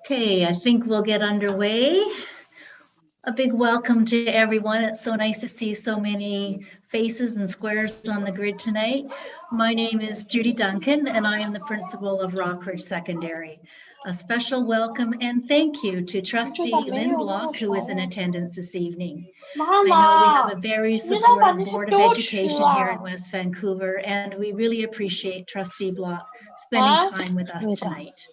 Okay, I think we'll get underway. A big welcome to everyone. It's so nice to see so many faces and squares on the grid tonight. My name is Judy Duncan, and I am the principal of Rockridge Secondary. A special welcome and thank you to Trustee Lynn Block, who is in attendance this evening. I know we have a very supportive Board of Education here in West Vancouver, and we really appreciate Trustee Block spending time with us tonight.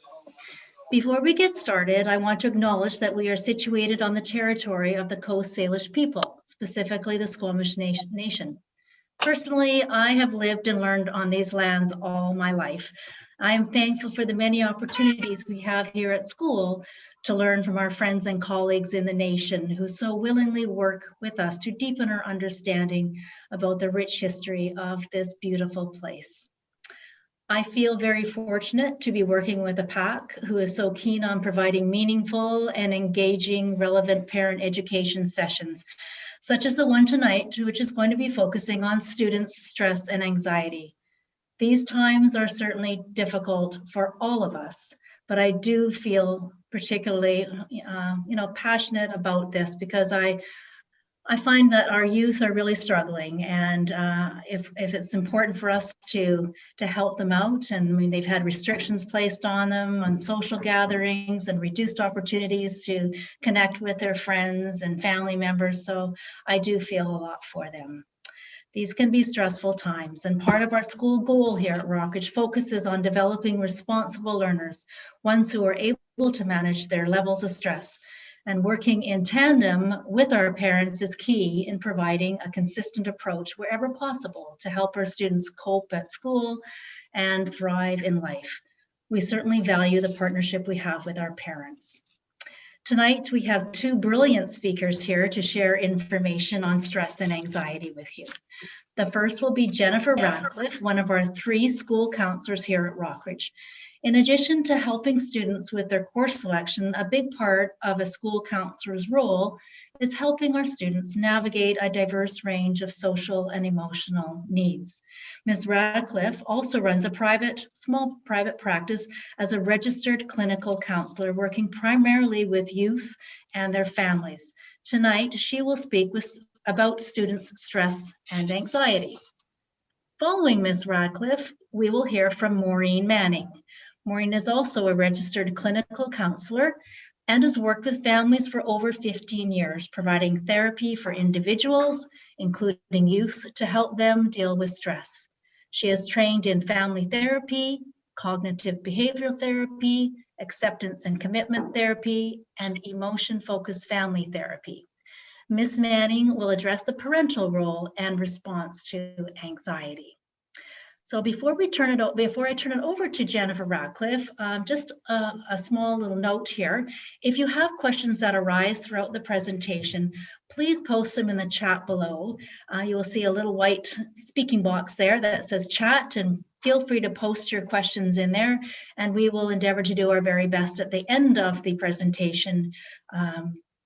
Before we get started, I want to acknowledge that we are situated on the territory of the Coast Salish people, specifically the Squamish Nation. Personally, I have lived and learned on these lands all my life. I am thankful for the many opportunities we have here at school to learn from our friends and colleagues in the nation who so willingly work with us to deepen our understanding about the rich history of this beautiful place. I feel very fortunate to be working with a PAC who is so keen on providing meaningful and engaging relevant parent education sessions, such as the one tonight, which is going to be focusing on students' stress and anxiety. These times are certainly difficult for all of us, but I do feel particularly passionate about this because I find that our youth are really struggling, and if it's important for us to help them out, and I mean they've had restrictions placed on them on social gatherings and reduced opportunities to connect with their friends and family members, so I do feel a lot for them. These can be stressful times, and part of our school goal here at Rockridge focuses on developing responsible learners, ones who are able to manage their levels of stress. And working in tandem with our parents is key in providing a consistent approach wherever possible to help our students cope at school and thrive in life. We certainly value the partnership we have with our parents. Tonight, we have two brilliant speakers here to share information on stress and anxiety with you. The first will be Jennifer Radcliffe, one of our 3 school counselors here at Rockridge. In addition to helping students with their course selection, a big part of a school counselor's role is helping our students navigate a diverse range of social and emotional needs. Ms. Radcliffe also runs a small private practice as a registered clinical counselor, working primarily with youth and their families. Tonight, she will speak about students' stress and anxiety. Following Ms. Radcliffe, we will hear from Maureen Manning. Maureen is also a registered clinical counselor and has worked with families for over 15 years, providing therapy for individuals, including youth, to help them deal with stress. She is trained in family therapy, cognitive behavioral therapy, acceptance and commitment therapy, and emotion-focused family therapy. Ms. Manning will address the parental role and response to anxiety. So before I turn it over to Jennifer Radcliffe, just a small little note here. If you have questions that arise throughout the presentation, please post them in the chat below. You will see a little white speaking box there that says chat, and feel free to post your questions in there, and we will endeavor to do our very best at the end of the presentation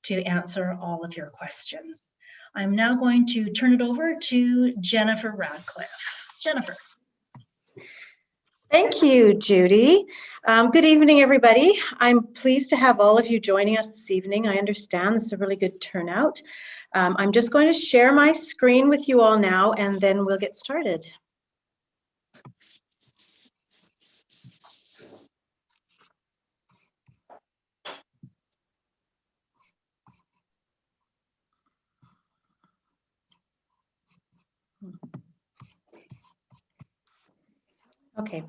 to answer all of your questions. I'm now going to turn it over to Jennifer Radcliffe. Jennifer. Thank you, Judy. Good evening, everybody. I'm pleased to have all of you joining us this evening. I understand this is a really good turnout. I'm just going to share my screen with you all now, and then we'll get started. Okay.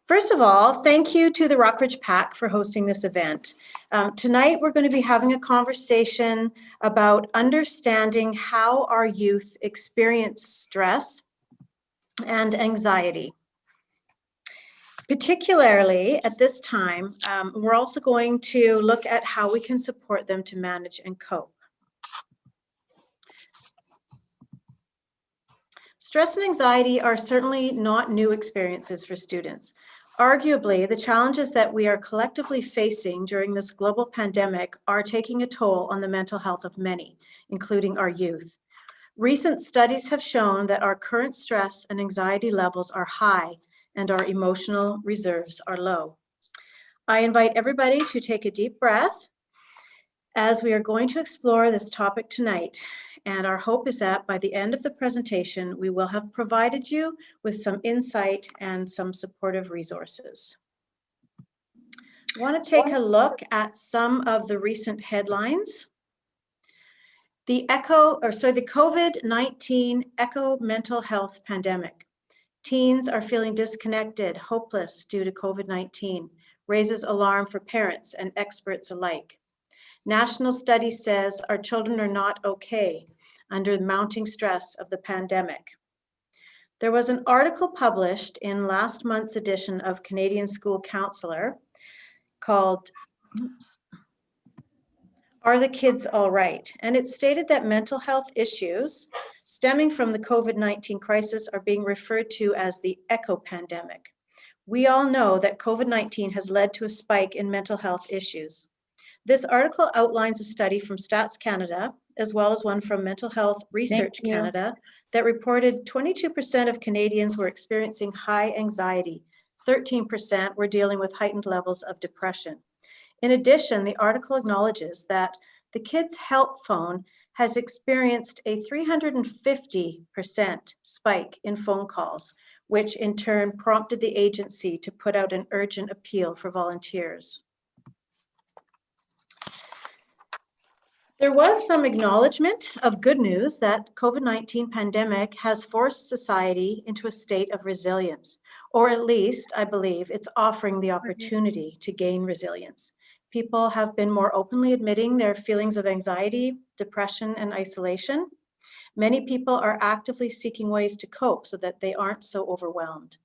First of all, thank you to the Rockridge PAC for hosting this event. Tonight, we're going to be having a conversation about understanding how our youth experience stress and anxiety. Particularly at this time, we're also going to look at how we can support them to manage and cope. Stress and anxiety are certainly not new experiences for students. Arguably, the challenges that we are collectively facing during this global pandemic are taking a toll on the mental health of many, including our youth. Recent studies have shown that our current stress and anxiety levels are high and our emotional reserves are low. I invite everybody to take a deep breath as we are going to explore this topic tonight. And our hope is that by the end of the presentation, we will have provided you with some insight and some supportive resources. I want to take a look at some of the recent headlines. The COVID-19 echo mental health pandemic. Teens are feeling disconnected, hopeless due to COVID-19, raises alarm for parents and experts alike. National study says our children are not okay under the mounting stress of the pandemic. There was an article published in last month's edition of Canadian School Counselor called, Are the Kids All Right? And it stated that mental health issues stemming from the COVID-19 crisis are being referred to as the echo pandemic. We all know that COVID-19 has led to a spike in mental health issues. This article outlines a study from Stats Canada, as well as one from Mental Health Research Canada, that reported 22% of Canadians were experiencing high anxiety, 13% were dealing with heightened levels of depression. In addition, the article acknowledges that the Kids Help Phone has experienced a 350% spike in phone calls, which in turn prompted the agency to put out an urgent appeal for volunteers. There was some acknowledgement of good news that COVID-19 pandemic has forced society into a state of resilience, or at least, I believe, it's offering the opportunity to gain resilience. People have been more openly admitting their feelings of anxiety, depression, and isolation. Many people are actively seeking ways to cope so that they aren't so overwhelmed.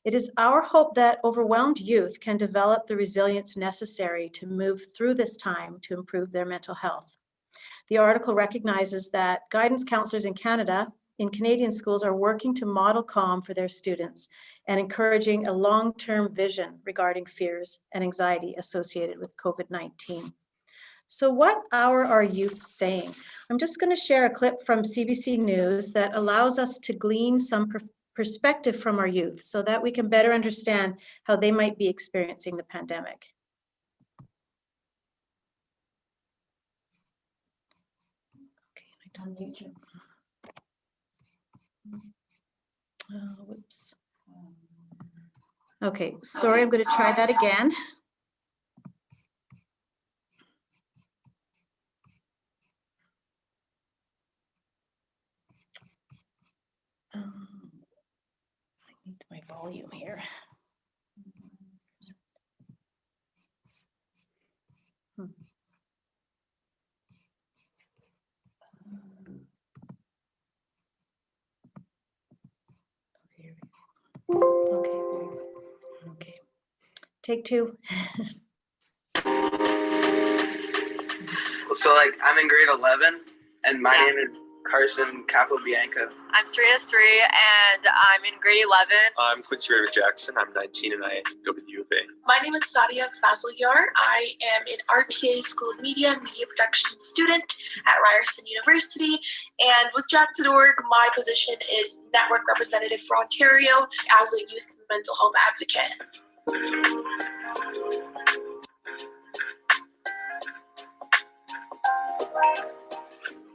It is our hope that overwhelmed youth can develop the resilience necessary to move through this time to improve their mental health. The article recognizes that guidance counselors in Canada, in Canadian schools, are working to model calm for their students and encouraging a long-term vision regarding fears and anxiety associated with COVID-19. So what are our youth saying? I'm just going to share a clip from CBC News that allows us to glean some perspective from our youth so that we can better understand how they might be experiencing the pandemic. Unmute you. Whoops. Okay, sorry, I'm going to try that again. I need my volume here. Okay. Take two. So I'm in grade 11 and my name is Carson Capobianca. I'm Serena 3 and I'm in grade 11. I'm Quincy Raver Jackson. I'm 19 and I go to U of A. My name is Sadia Fazelyar. I am an RTA School of Media Production student at Ryerson University. And with Jack.org, my position is Network Representative for Ontario as a youth mental health advocate.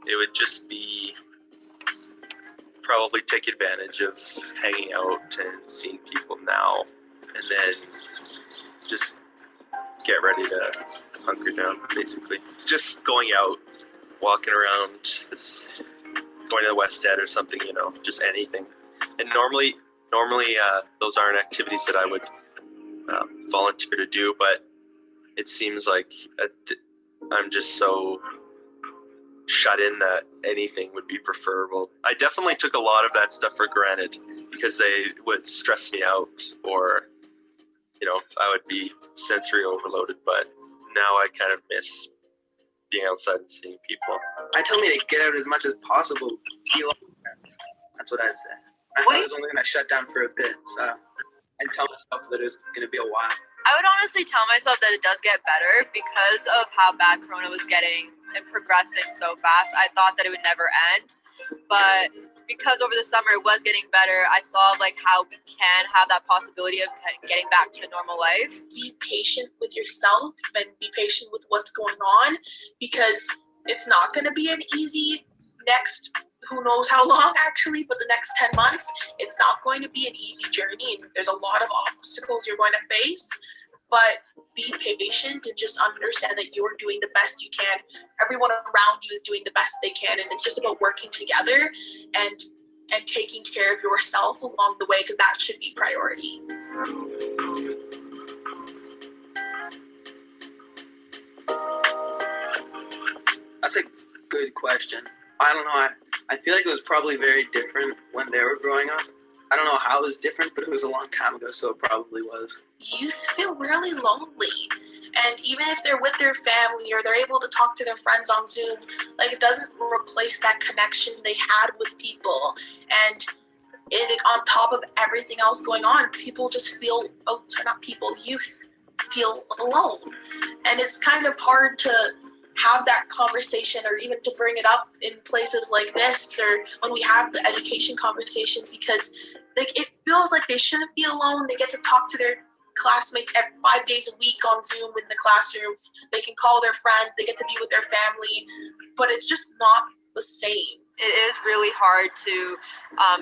It would just be probably take advantage of hanging out and seeing people now, and then just get ready to hunker down, basically. Just going out, walking around, going to the West End or something, just anything. And normally those aren't activities that I would volunteer to do, but it seems like I'm just so shut in that anything would be preferable. I definitely took a lot of that stuff for granted because they would stress me out, or I would be sensory overloaded, but now I kind of miss being outside and seeing people. I told me to get out as much as possible, see a lot of friends. That's what I'd say. I thought it was only going to shut down for a bit, so and tell myself that it was going to be a while. I would honestly tell myself that it does get better because of how bad Corona was getting and progressing so fast. I thought that it would never end, but because over the summer it was getting better, I saw like how we can have that possibility of kind of getting back to normal life. Be patient with yourself and be patient with what's going on, because it's not going to be an easy next who knows how long actually, but the next 10 months, it's not going to be an easy journey. And there's a lot of obstacles you're going to face, but be patient and just understand that you're doing the best you can. Everyone around you is doing the best they can, and it's just about working together and taking care of yourself along the way, because that should be priority. That's a good question. I don't know. I feel like it was probably very different when they were growing up. I don't know how it was different, but it was a long time ago, so it probably was. Youth feel really lonely. And even if they're with their family or they're able to talk to their friends on Zoom, like, it doesn't replace that connection they had with people. And on top of everything else going on, people just feel, youth feel alone. And it's kind of hard to have that conversation or even to bring it up in places like this or when we have the education conversation, because like it feels like they shouldn't be alone. They get to talk to their classmates 5 days a week on Zoom in the classroom. They can call their friends, they get to be with their family, but it's just not the same. It is really hard to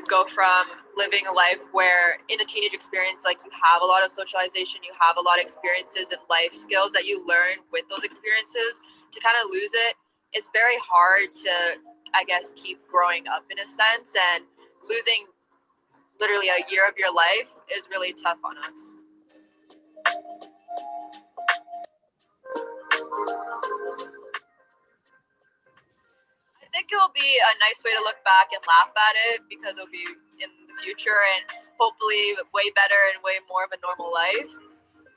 go from living a life where in a teenage experience, like, you have a lot of socialization, you have a lot of experiences and life skills that you learn with those experiences, to kind of lose it. It's very hard to, I guess, keep growing up in a sense, and losing literally a year of your life is really tough on us. I think it will be a nice way to look back and laugh at it, because it'll be in the future and hopefully way better and way more of a normal life.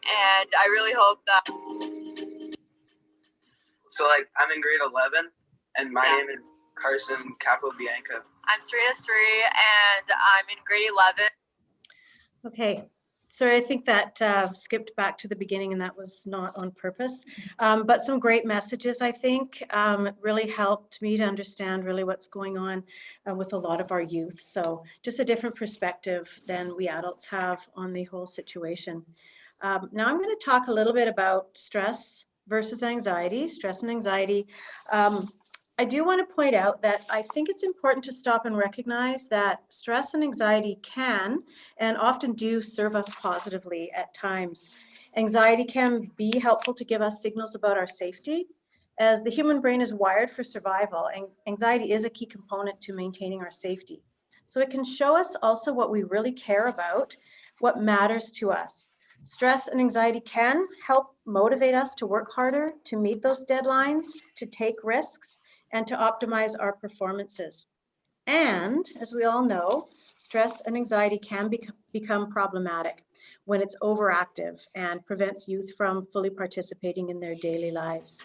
And I really hope that. So, like, I'm in grade 11, and my name is Carson Capobianca. I'm Serena 3, and I'm in grade 11. Okay, sorry, I think that skipped back to the beginning, and that was not on purpose. But some great messages, I think, really helped me to understand really what's going on with a lot of our youth. So just a different perspective than we adults have on the whole situation. Now I'm going to talk a little bit about stress versus anxiety, stress and anxiety. I do want to point out that I think it's important to stop and recognize that stress and anxiety can and often do serve us positively at times. Anxiety can be helpful to give us signals about our safety, as the human brain is wired for survival, and anxiety is a key component to maintaining our safety. So it can show us also what we really care about, what matters to us. Stress and anxiety can help motivate us to work harder, to meet those deadlines, to take risks, and to optimize our performances. And as we all know, stress and anxiety can become problematic when it's overactive and prevents youth from fully participating in their daily lives.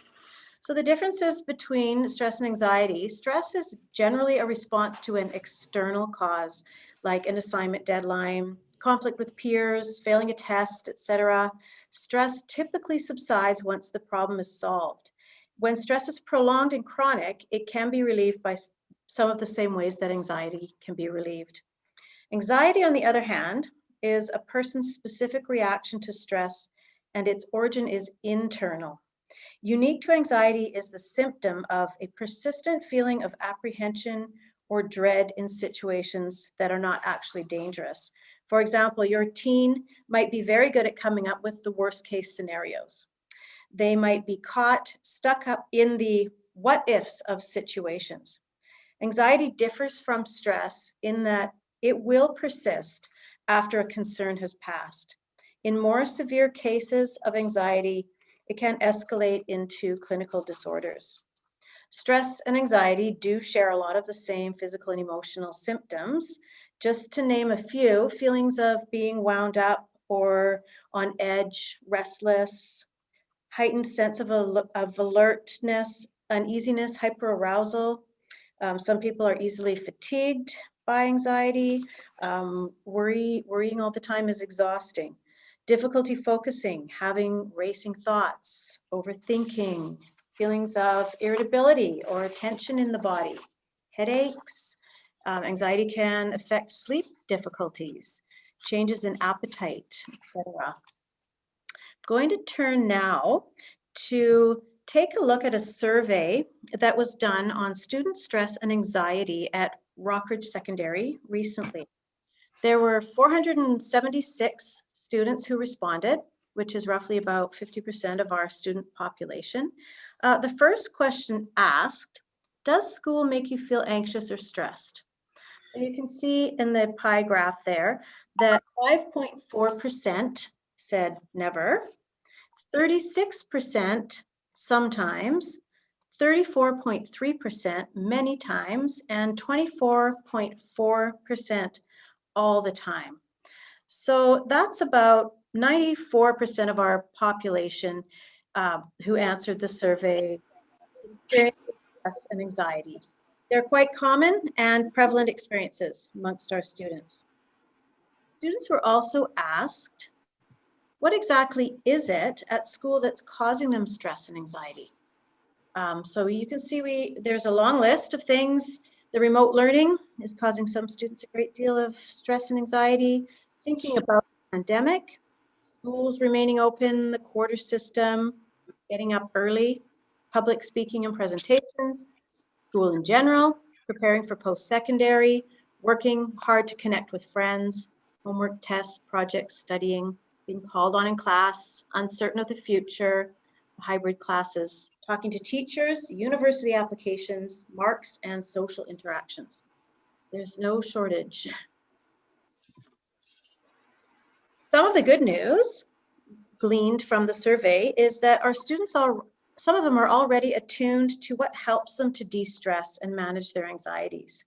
So the differences between stress and anxiety: stress is generally a response to an external cause, like an assignment deadline, conflict with peers, failing a test, etc. Stress typically subsides once the problem is solved. When stress is prolonged and chronic, it can be relieved by some of the same ways that anxiety can be relieved. Anxiety, on the other hand, is a person's specific reaction to stress, and its origin is internal. Unique to anxiety is the symptom of a persistent feeling of apprehension or dread in situations that are not actually dangerous. For example, your teen might be very good at coming up with the worst case scenarios. They might be caught stuck up in the what ifs of situations. Anxiety differs from stress in that it will persist after a concern has passed. In more severe cases of anxiety, it can escalate into clinical disorders. Stress and anxiety do share a lot of the same physical and emotional symptoms. Just to name a few: feelings of being wound up or on edge, restless, heightened sense of alertness, uneasiness, hyperarousal. Some people are easily fatigued by anxiety. Worrying all the time is exhausting. Difficulty focusing, having racing thoughts, overthinking, feelings of irritability or tension in the body, headaches, Anxiety can affect sleep difficulties, changes in appetite, etc. Going to turn now to take a look at a survey that was done on student stress and anxiety at Rockridge Secondary recently. There were 476 students who responded, which is roughly about 50% of our student population. The first question asked, does school make you feel anxious or stressed? So you can see in the pie graph there that 5.4% said never, 36% sometimes, 34.3% many times, and 24.4% all the time. So that's about 94% of our population who answered the survey experiencing stress and anxiety. They're quite common and prevalent experiences amongst our students. Students were also asked, what exactly is it at school that's causing them stress and anxiety? So you can see there's a long list of things. The remote learning is causing some students a great deal of stress and anxiety. Thinking about the pandemic, schools remaining open, the quarter system, getting up early, public speaking and presentations, school in general, preparing for post-secondary, working hard to connect with friends, homework, tests, projects, studying, being called on in class, uncertain of the future, hybrid classes, talking to teachers, university applications, marks, and social interactions. There's no shortage. Some of the good news gleaned from the survey is that our students some of them are already attuned to what helps them to de-stress and manage their anxieties.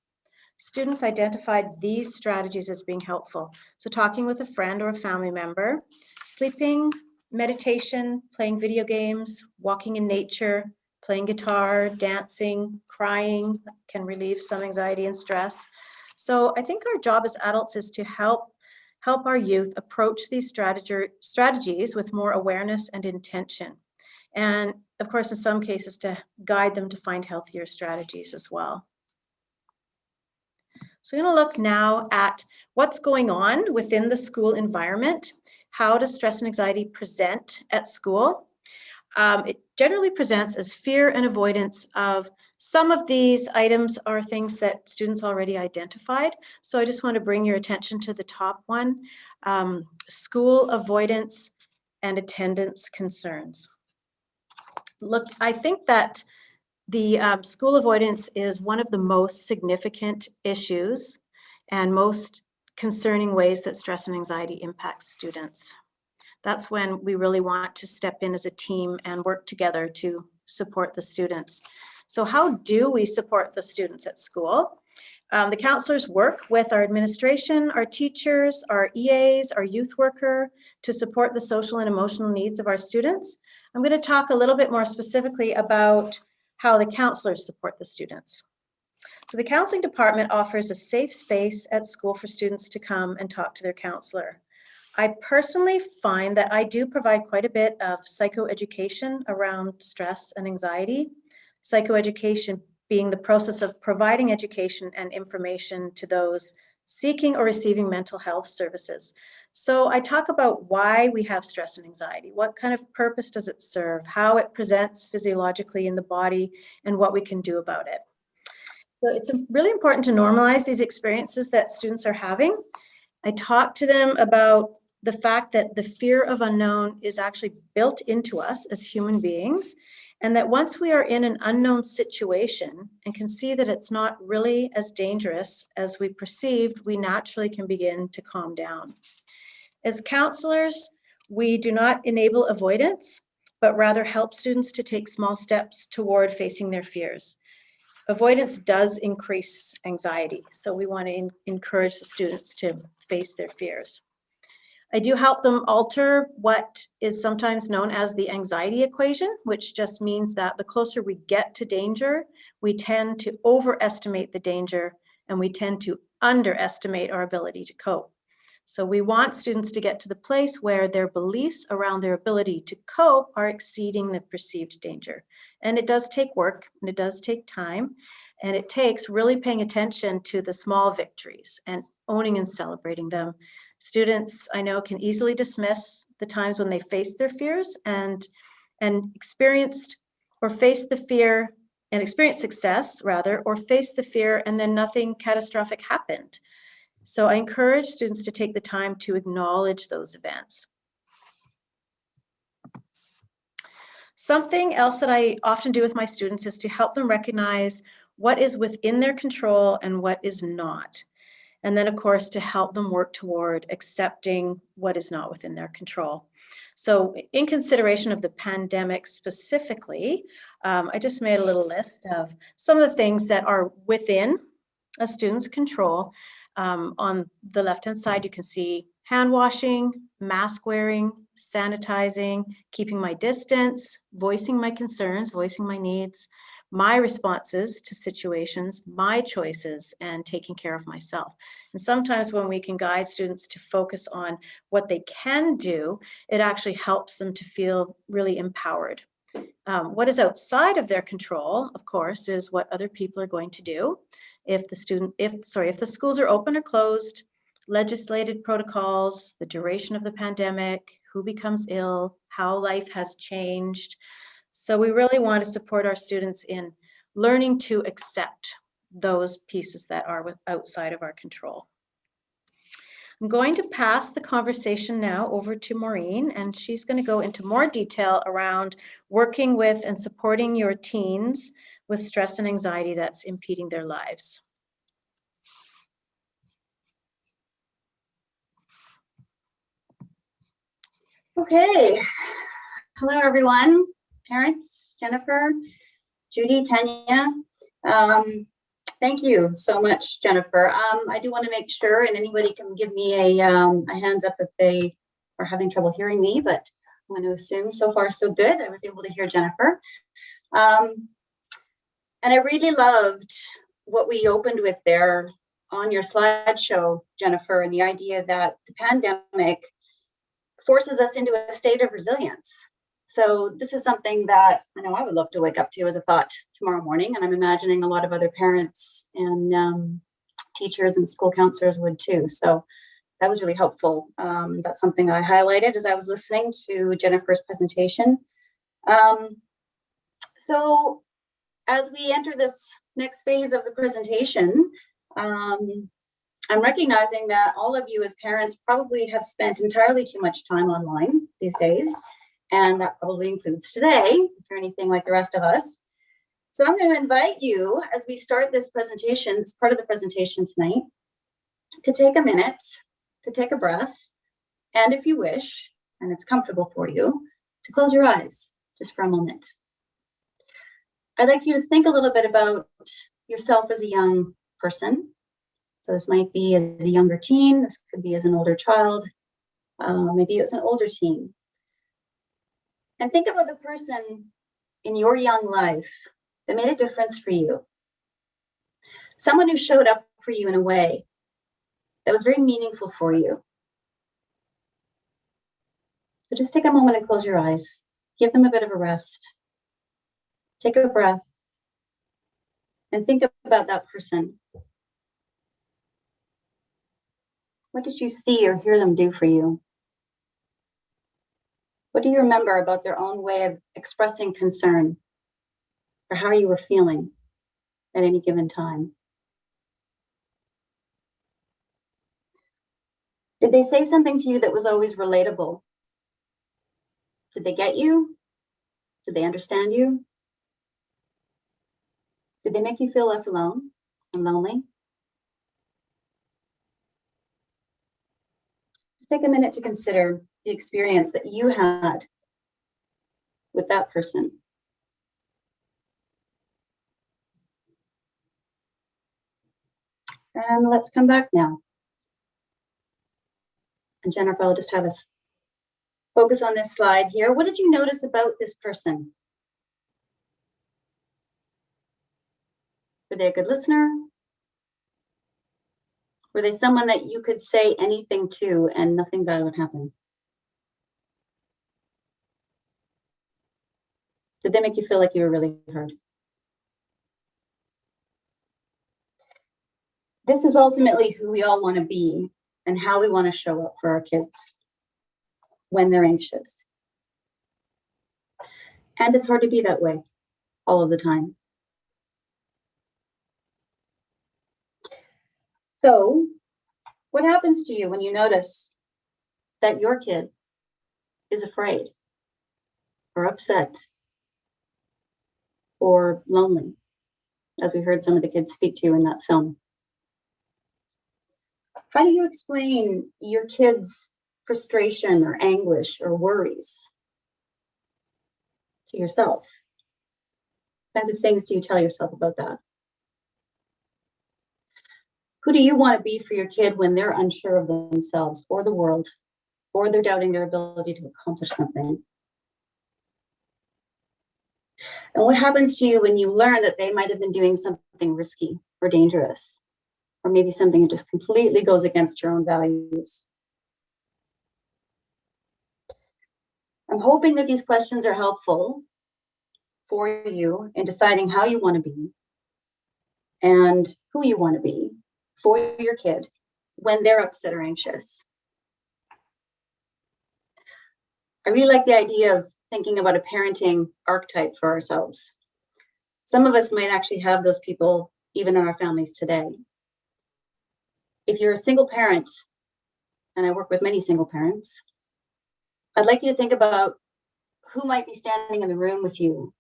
Students identified these strategies as being helpful. So talking with a friend or a family member, sleeping, meditation, playing video games, walking in nature, playing guitar, dancing, crying can relieve some anxiety and stress. So I think our job as adults is to help our youth approach these strategies with more awareness and intention. And of course, in some cases, to guide them to find healthier strategies as well. So I'm going to look now at what's going on within the school environment. How does stress and anxiety present at school? It generally presents as fear and avoidance of some of these items are things that students already identified. So I just want to bring your attention to the top one, school avoidance and attendance concerns. Look, I think that the school avoidance is one of the most significant issues and most concerning ways that stress and anxiety impacts students. That's when we really want to step in as a team and work together to support the students. So how do we support the students at school? The counselors work with our administration, our teachers, our EAs, our youth worker to support the social and emotional needs of our students. I'm going to talk a little bit more specifically about how the counselors support the students. So the counseling department offers a safe space at school for students to come and talk to their counselor. I personally find that I do provide quite a bit of psychoeducation around stress and anxiety. Psychoeducation being the process of providing education and information to those seeking or receiving mental health services. So I talk about why we have stress and anxiety, what kind of purpose does it serve, how it presents physiologically in the body, and what we can do about it. So it's really important to normalize these experiences that students are having. I talk to them about the fact that the fear of unknown is actually built into us as human beings, and that once we are in an unknown situation and can see that it's not really as dangerous as we perceived, we naturally can begin to calm down. As counselors, we do not enable avoidance, but rather help students to take small steps toward facing their fears. Avoidance does increase anxiety, so we want to encourage the students to face their fears. I do help them alter what is sometimes known as the anxiety equation, which just means that the closer we get to danger, we tend to overestimate the danger and we tend to underestimate our ability to cope. So we want students to get to the place where their beliefs around their ability to cope are exceeding the perceived danger. And it does take work, and it does take time, and it takes really paying attention to the small victories and owning and celebrating them. Students, I know, can easily dismiss the times when they face their fears and experienced or face the fear and experience success rather, or face the fear and then nothing catastrophic happened. So I encourage students to take the time to acknowledge those events. Something else that I often do with my students is to help them recognize what is within their control and what is not. And then, of course, to help them work toward accepting what is not within their control. So in consideration of the pandemic specifically, I just made a little list of some of the things that are within a student's control. On the left-hand side, you can see hand washing, mask wearing, sanitizing, keeping my distance, voicing my concerns, voicing my needs, my responses to situations, my choices, and taking care of myself. And sometimes when we can guide students to focus on what they can do, it actually helps them to feel really empowered. What is outside of their control, of course, is what other people are going to do. If the schools are open or closed, legislated protocols, the duration of the pandemic, who becomes ill, how life has changed. So we really want to support our students in learning to accept those pieces that are outside of our control. I'm going to pass the conversation now over to Maureen, and she's going to go into more detail around working with and supporting your teens with stress and anxiety that's impeding their lives. Okay. Hello, everyone. Terrence, Jennifer, Judy, Tanya. Thank you so much, Jennifer. I do want to make sure, and anybody can give me a hands up if they are having trouble hearing me, but I'm going to assume so far so good. I was able to hear Jennifer. And I really loved what we opened with there on your slideshow, Jennifer, and the idea that the pandemic forces us into a state of resilience. So this is something that I know I would love to wake up to as a thought tomorrow morning, and I'm imagining a lot of other parents and teachers and school counselors would too. So that was really helpful. That's something that I highlighted as I was listening to Jennifer's presentation. So as we enter this next phase of the presentation, I'm recognizing that all of you as parents probably have spent entirely too much time online these days, and that probably includes today, if you're anything like the rest of us. So I'm going to invite you, as we start this presentation, it's part of the presentation tonight, to take a minute, to take a breath, and if you wish, and it's comfortable for you, to close your eyes just for a moment. I'd like you to think a little bit about yourself as a young person. So this might be as a younger teen, this could be as an older child, maybe it's an older teen. And think about the person in your young life that made a difference for you. Someone who showed up for you in a way that was very meaningful for you. So just take a moment and close your eyes. Give them a bit of a rest. Take a breath and think about that person. What did you see or hear them do for you? What do you remember about their own way of expressing concern or how you were feeling at any given time? Did they say something to you that was always relatable? Did they get you? Did they understand you? Did they make you feel less alone and lonely? Just take a minute to consider the experience that you had with that person. And let's come back now. And Jennifer, I'll just have us focus on this slide here. What did you notice about this person? Were they a good listener? Were they someone that you could say anything to and nothing bad would happen? Did they make you feel like you were really heard? This is ultimately who we all want to be and how we want to show up for our kids when they're anxious. And it's hard to be that way all of the time. So, what happens to you when you notice that your kid is afraid or upset or lonely, as we heard some of the kids speak to in that film? How do you explain your kids' frustration or anguish or worries to yourself? What kinds of things do you tell yourself about that? Who do you want to be for your kid when they're unsure of themselves or the world, or they're doubting their ability to accomplish something? And what happens to you when you learn that they might have been doing something risky or dangerous, or maybe something that just completely goes against your own values? I'm hoping that these questions are helpful for you in deciding how you want to be and who you want to be for your kid when they're upset or anxious. I really like the idea of thinking about a parenting archetype for ourselves. Some of us might actually have those people even in our families today. If you're a single parent, and I work with many single parents, I'd like you to think about who might be standing in the room with you,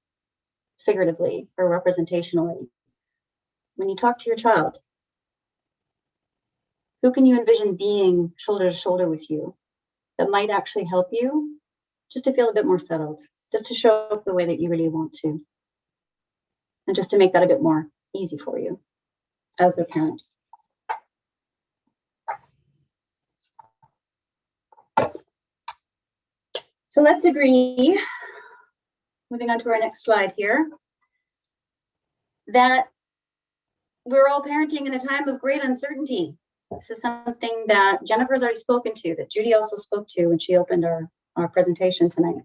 figuratively or representationally, when you talk to your child. Who can you envision being shoulder to shoulder with you that might actually help you just to feel a bit more settled, just to show up the way that you really want to, and just to make that a bit more easy for you as their parent? So let's agree, moving on to our next slide here, that we're all parenting in a time of great uncertainty. This is something that Jennifer's already spoken to, that Judy also spoke to when she opened our presentation tonight.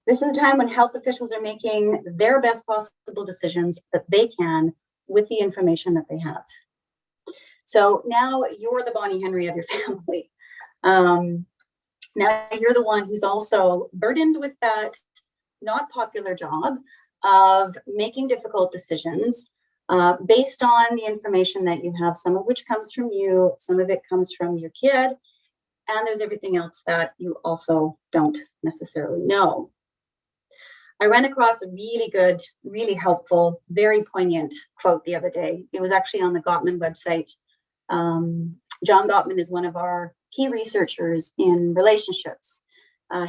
This is a time when health officials are making their best possible decisions that they can with the information that they have. So now you're the Bonnie Henry of your family. Now you're the one who's also burdened with that not popular job of making difficult decisions based on the information that you have, some of which comes from you, some of it comes from your kid, and there's everything else that you also don't necessarily know. I ran across a really good, really helpful, very poignant quote the other day. It was actually on the Gottman website. John Gottman is one of our key researchers in relationships.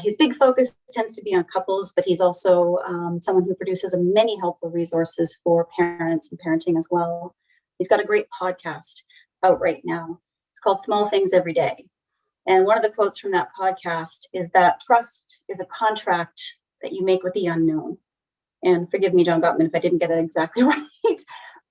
His big focus tends to be on couples, but he's also someone who produces many helpful resources for parents and parenting as well. He's got a great podcast out right now. It's called Small Things Every Day. And one of the quotes from that podcast is that trust is a contract that you make with the unknown. And forgive me, John Gottman, if I didn't get it exactly right.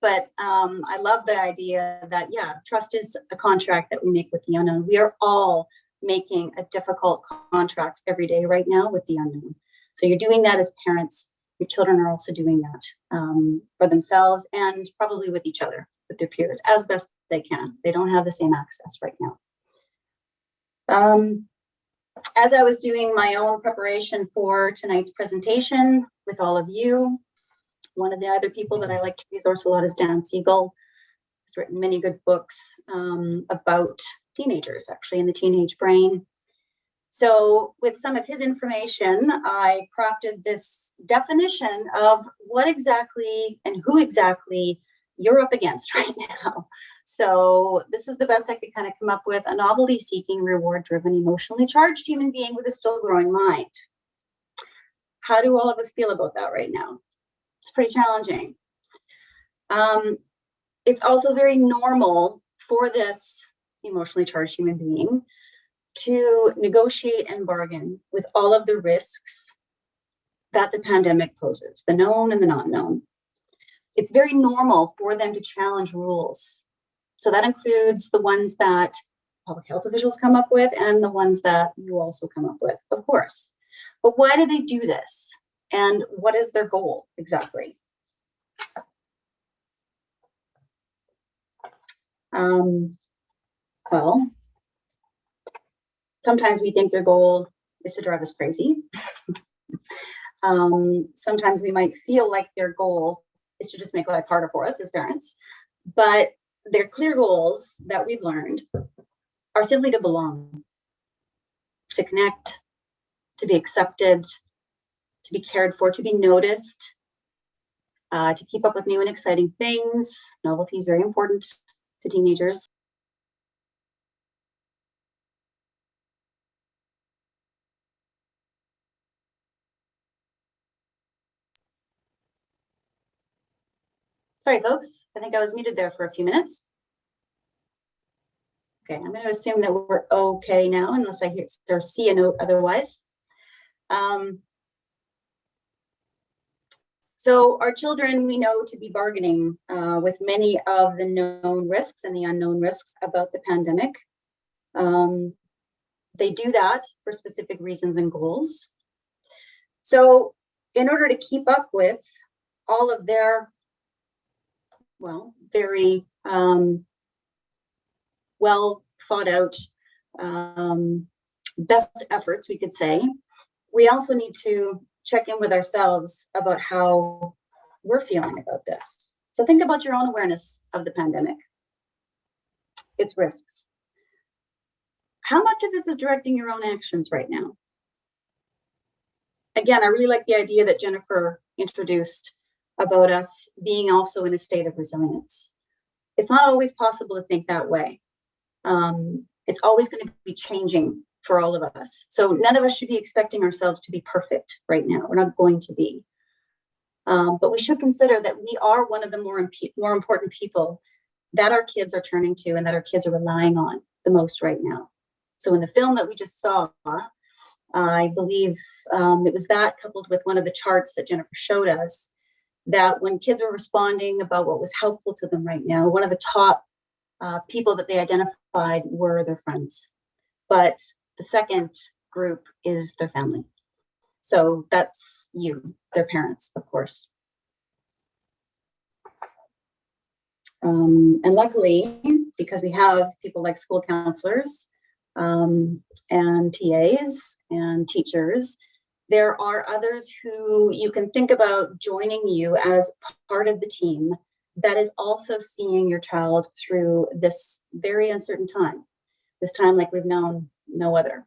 But I love the idea that, yeah, trust is a contract that we make with the unknown. We are all making a difficult contract every day right now with the unknown. So you're doing that as parents. Your children are also doing that for themselves and probably with each other, with their peers, as best they can. They don't have the same access right now. As I was doing my own preparation for tonight's presentation with all of you, one of the other people that I like to resource a lot is Dan Siegel. He's written many good books about teenagers, actually, in the teenage brain. So with some of his information, I crafted this definition of what exactly and who exactly you're up against right now. So this is the best I could kind of come up with: a novelty-seeking, reward-driven, emotionally charged human being with a still growing mind. How do all of us feel about that right now? It's pretty challenging. It's also very normal for this emotionally charged human being to negotiate and bargain with all of the risks that the pandemic poses, the known and the not known. It's very normal for them to challenge rules. So that includes the ones that public health officials come up with and the ones that you also come up with, of course. But why do they do this? And what is their goal exactly? Well, sometimes we think their goal is to drive us crazy. Sometimes we might feel like their goal is to just make life harder for us as parents. But their clear goals that we've learned are simply to belong, to connect, to be accepted, to be cared for, to be noticed, to keep up with new and exciting things. Novelty is very important to teenagers. Sorry, folks, I think I was muted there for a few minutes. Okay, I'm going to assume that we're okay now, unless I hear or see a note otherwise. So our children, we know to be bargaining with many of the known risks and the unknown risks about the pandemic. They do that for specific reasons and goals. So in order to keep up with all of their, well, very well thought out best efforts, we could say, we also need to check in with ourselves about how we're feeling about this. So think about your own awareness of the pandemic, its risks. How much of this is directing your own actions right now? Again, I really like the idea that Jennifer introduced about us being also in a state of resilience. It's not always possible to think that way. It's always going to be changing for all of us. So none of us should be expecting ourselves to be perfect right now. We're not going to be. But we should consider that we are one of the more important people that our kids are turning to and that our kids are relying on the most right now. So in the film that we just saw, I believe it was that coupled with one of the charts that Jennifer showed us, that when kids were responding about what was helpful to them right now, one of the top people that they identified were their friends. But the second group is their family. So that's you, their parents, of course. And luckily, because we have people like school counselors and TAs and teachers, there are others who you can think about joining you as part of the team that is also seeing your child through this very uncertain time, this time like we've known no other.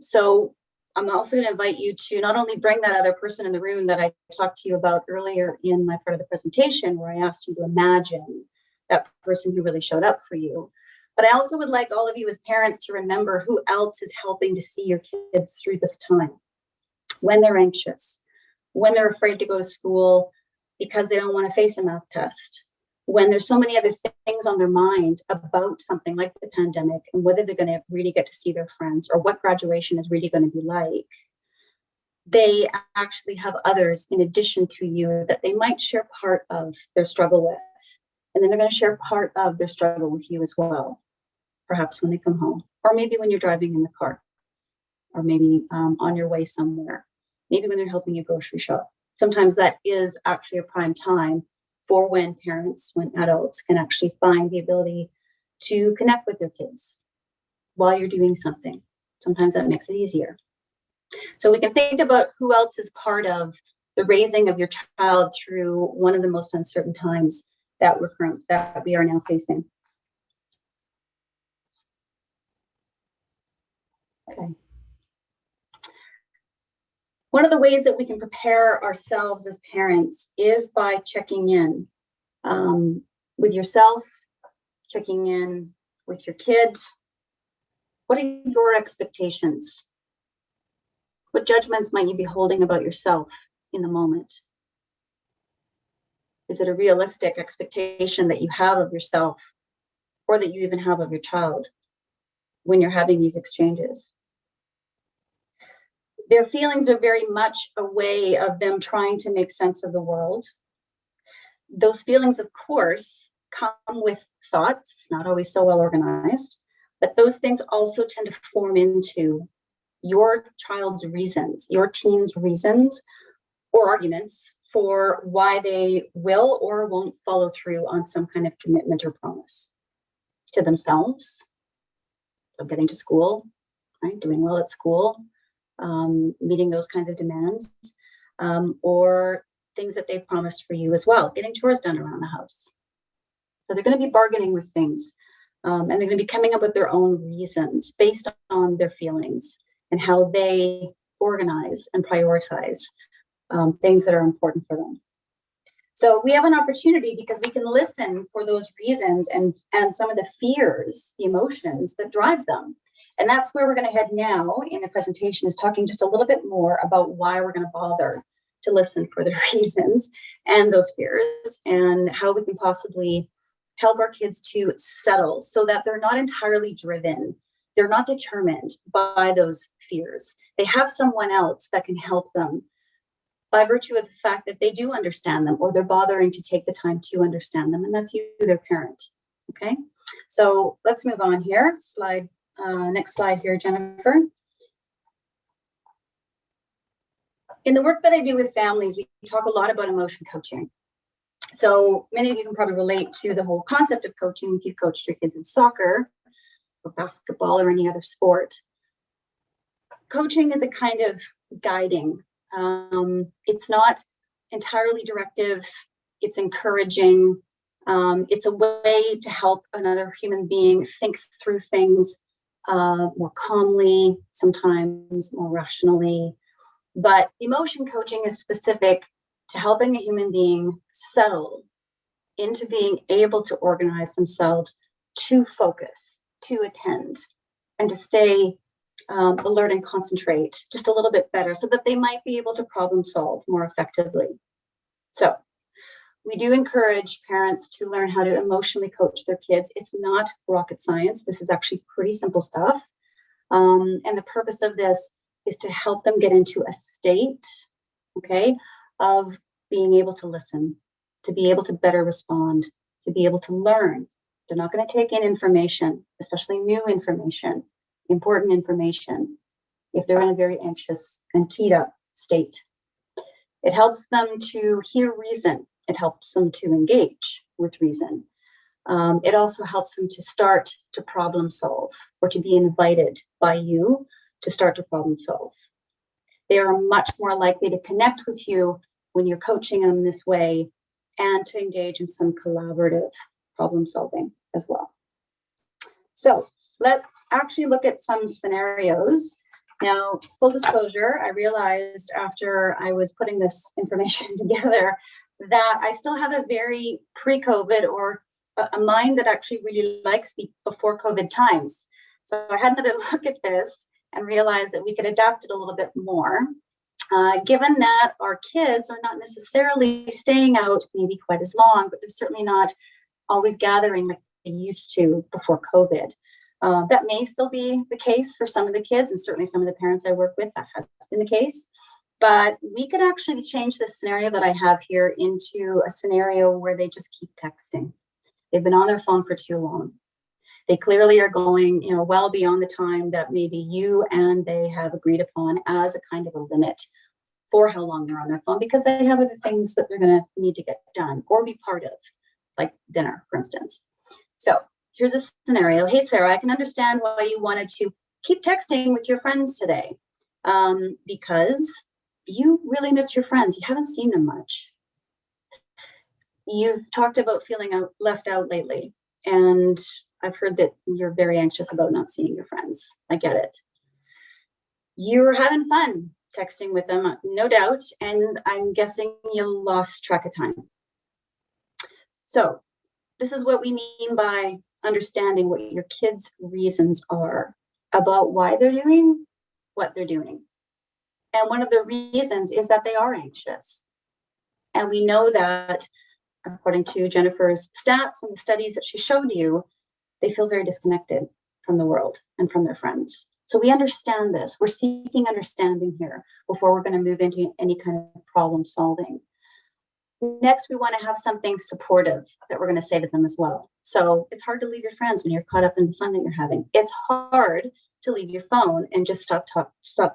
So I'm also going to invite you to not only bring that other person in the room that I talked to you about earlier in my part of the presentation, where I asked you to imagine that person who really showed up for you, but I also would like all of you as parents to remember who else is helping to see your kids through this time. When they're anxious, when they're afraid to go to school because they don't want to face a math test, when there's so many other things on their mind about something like the pandemic and whether they're going to really get to see their friends or what graduation is really going to be like, they actually have others in addition to you that they might share part of their struggle with. And then they're going to share part of their struggle with you as well, perhaps when they come home, or maybe when you're driving in the car, or maybe on your way somewhere, maybe when they're helping you grocery shop. Sometimes that is actually a prime time for when parents, when adults can actually find the ability to connect with their kids while you're doing something. Sometimes that makes it easier. So we can think about who else is part of the raising of your child through one of the most uncertain times that we are now facing. Okay. One of the ways that we can prepare ourselves as parents is by checking in with yourself, checking in with your kid. What are your expectations? What judgments might you be holding about yourself in the moment? Is it a realistic expectation that you have of yourself or that you even have of your child when you're having these exchanges? Their feelings are very much a way of them trying to make sense of the world. Those feelings, of course, come with thoughts. It's not always so well organized, but those things also tend to form into your child's reasons, your teen's reasons or arguments for why they will or won't follow through on some kind of commitment or promise to themselves. So getting to school, right? Doing well at school, meeting those kinds of demands, or things that they've promised for you as well, getting chores done around the house. So they're going to be bargaining with things, and they're going to be coming up with their own reasons based on their feelings and how they organize and prioritize things that are important for them. So we have an opportunity because we can listen for those reasons and some of the fears, the emotions that drive them. And that's where we're going to head now in the presentation, is talking just a little bit more about why we're going to bother to listen for the reasons and those fears, and how we can possibly help our kids to settle so that they're not entirely driven. They're not determined by those fears. They have someone else that can help them by virtue of the fact that they do understand them, or they're bothering to take the time to understand them, and that's you, their parent. Okay, so let's move on here. Next slide here, Jennifer. In the work that I do with families, we talk a lot about emotion coaching. So many of you can probably relate to the whole concept of coaching if you coached your kids in soccer or basketball or any other sport. Coaching is a kind of guiding. It's not entirely directive. It's encouraging. It's a way to help another human being think through things more calmly, sometimes more rationally. But emotion coaching is specific to helping a human being settle into being able to organize themselves, to focus, to attend, and to stay alert and concentrate just a little bit better so that they might be able to problem solve more effectively. So we do encourage parents to learn how to emotionally coach their kids. It's not rocket science. This is actually pretty simple stuff. And the purpose of this is to help them get into a state, okay, of being able to listen, to be able to better respond, to be able to learn. They're not going to take in information, especially new information, important information, if they're in a very anxious and keyed up state. It helps them to hear reason. It helps them to engage with reason. It also helps them to start to problem solve, or to be invited by you to start to problem solve. They are much more likely to connect with you when you're coaching them this way, and to engage in some collaborative problem solving as well. So let's actually look at some scenarios. Now, full disclosure, I realized after I was putting this information together that I still have a very pre-COVID, or a mind that actually really likes the before COVID times. So I had another look at this and realized that we could adapt it a little bit more, given that our kids are not necessarily staying out maybe quite as long, but they're certainly not always gathering like they used to before COVID. That may still be the case for some of the kids, and certainly some of the parents I work with, that has been the case. But we could actually change the scenario that I have here into a scenario where they just keep texting. They've been on their phone for too long. They clearly are going, well beyond the time that maybe you and they have agreed upon as a kind of a limit for how long they're on their phone, because they have other things that they're going to need to get done or be part of, like dinner, for instance. So here's a scenario. Hey, Sarah, I can understand why you wanted to keep texting with your friends today, because you really miss your friends. You haven't seen them much. You've talked about feeling left out lately, and I've heard that you're very anxious about not seeing your friends. I get it. You're having fun texting with them, no doubt, and I'm guessing you lost track of time. So this is what we mean by understanding what your kids' reasons are about why they're doing what they're doing. And one of the reasons is that they are anxious. And we know that, according to Jennifer's stats and the studies that she showed you, they feel very disconnected from the world and from their friends. So we understand this. We're seeking understanding here before we're going to move into any kind of problem solving. Next, we want to have something supportive that we're going to say to them as well. So it's hard to leave your friends when you're caught up in the fun that you're having. It's hard to leave your phone and just stop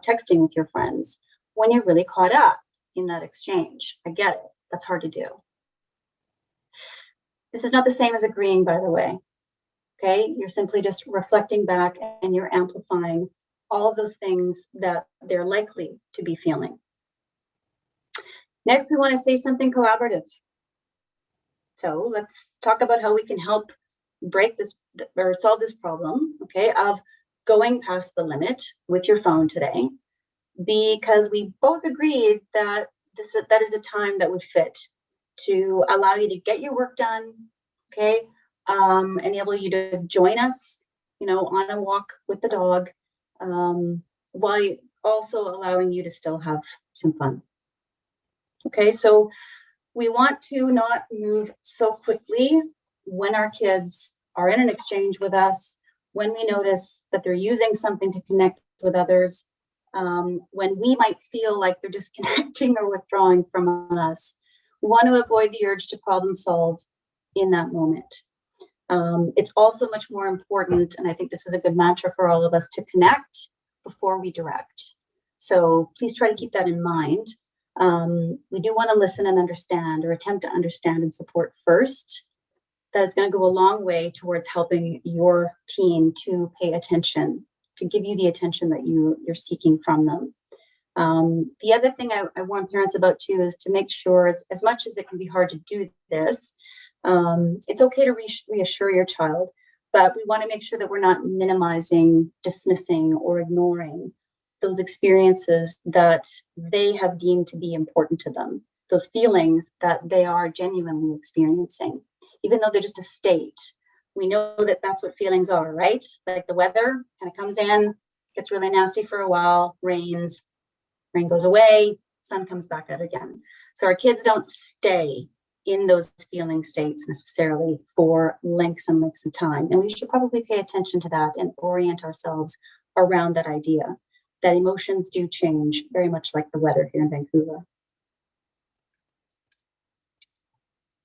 texting with your friends when you're really caught up in that exchange. I get it. That's hard to do. This is not the same as agreeing, by the way. Okay, you're simply just reflecting back and you're amplifying all of those things that they're likely to be feeling. Next, we want to say something collaborative. So let's talk about how we can help break this or solve this problem, okay, of going past the limit with your phone today, because we both agreed that that is a time that would fit to allow you to get your work done, okay, enable you to join us, on a walk with the dog, while also allowing you to still have some fun. Okay, so we want to not move so quickly when our kids are in an exchange with us, when we notice that they're using something to connect with others, when we might feel like they're disconnecting or withdrawing from us. We want to avoid the urge to problem solve in that moment. It's also much more important, and I think this is a good mantra for all of us, to connect before we direct. So please try to keep that in mind. We do want to listen and understand, or attempt to understand and support first. That is going to go a long way towards helping your teen to pay attention, to give you the attention that you're seeking from them. The other thing I warn parents about too is to make sure, as much as it can be hard to do this, it's okay to reassure your child, but we want to make sure that we're not minimizing, dismissing, or ignoring those experiences that they have deemed to be important to them, those feelings that they are genuinely experiencing, even though they're just a state. We know that that's what feelings are, right? Like the weather kind of comes in, gets really nasty for a while, rain goes away, sun comes back out again. So our kids don't stay in those feeling states necessarily for lengths and lengths of time. And we should probably pay attention to that and orient ourselves around that idea that emotions do change, very much like the weather here in Vancouver.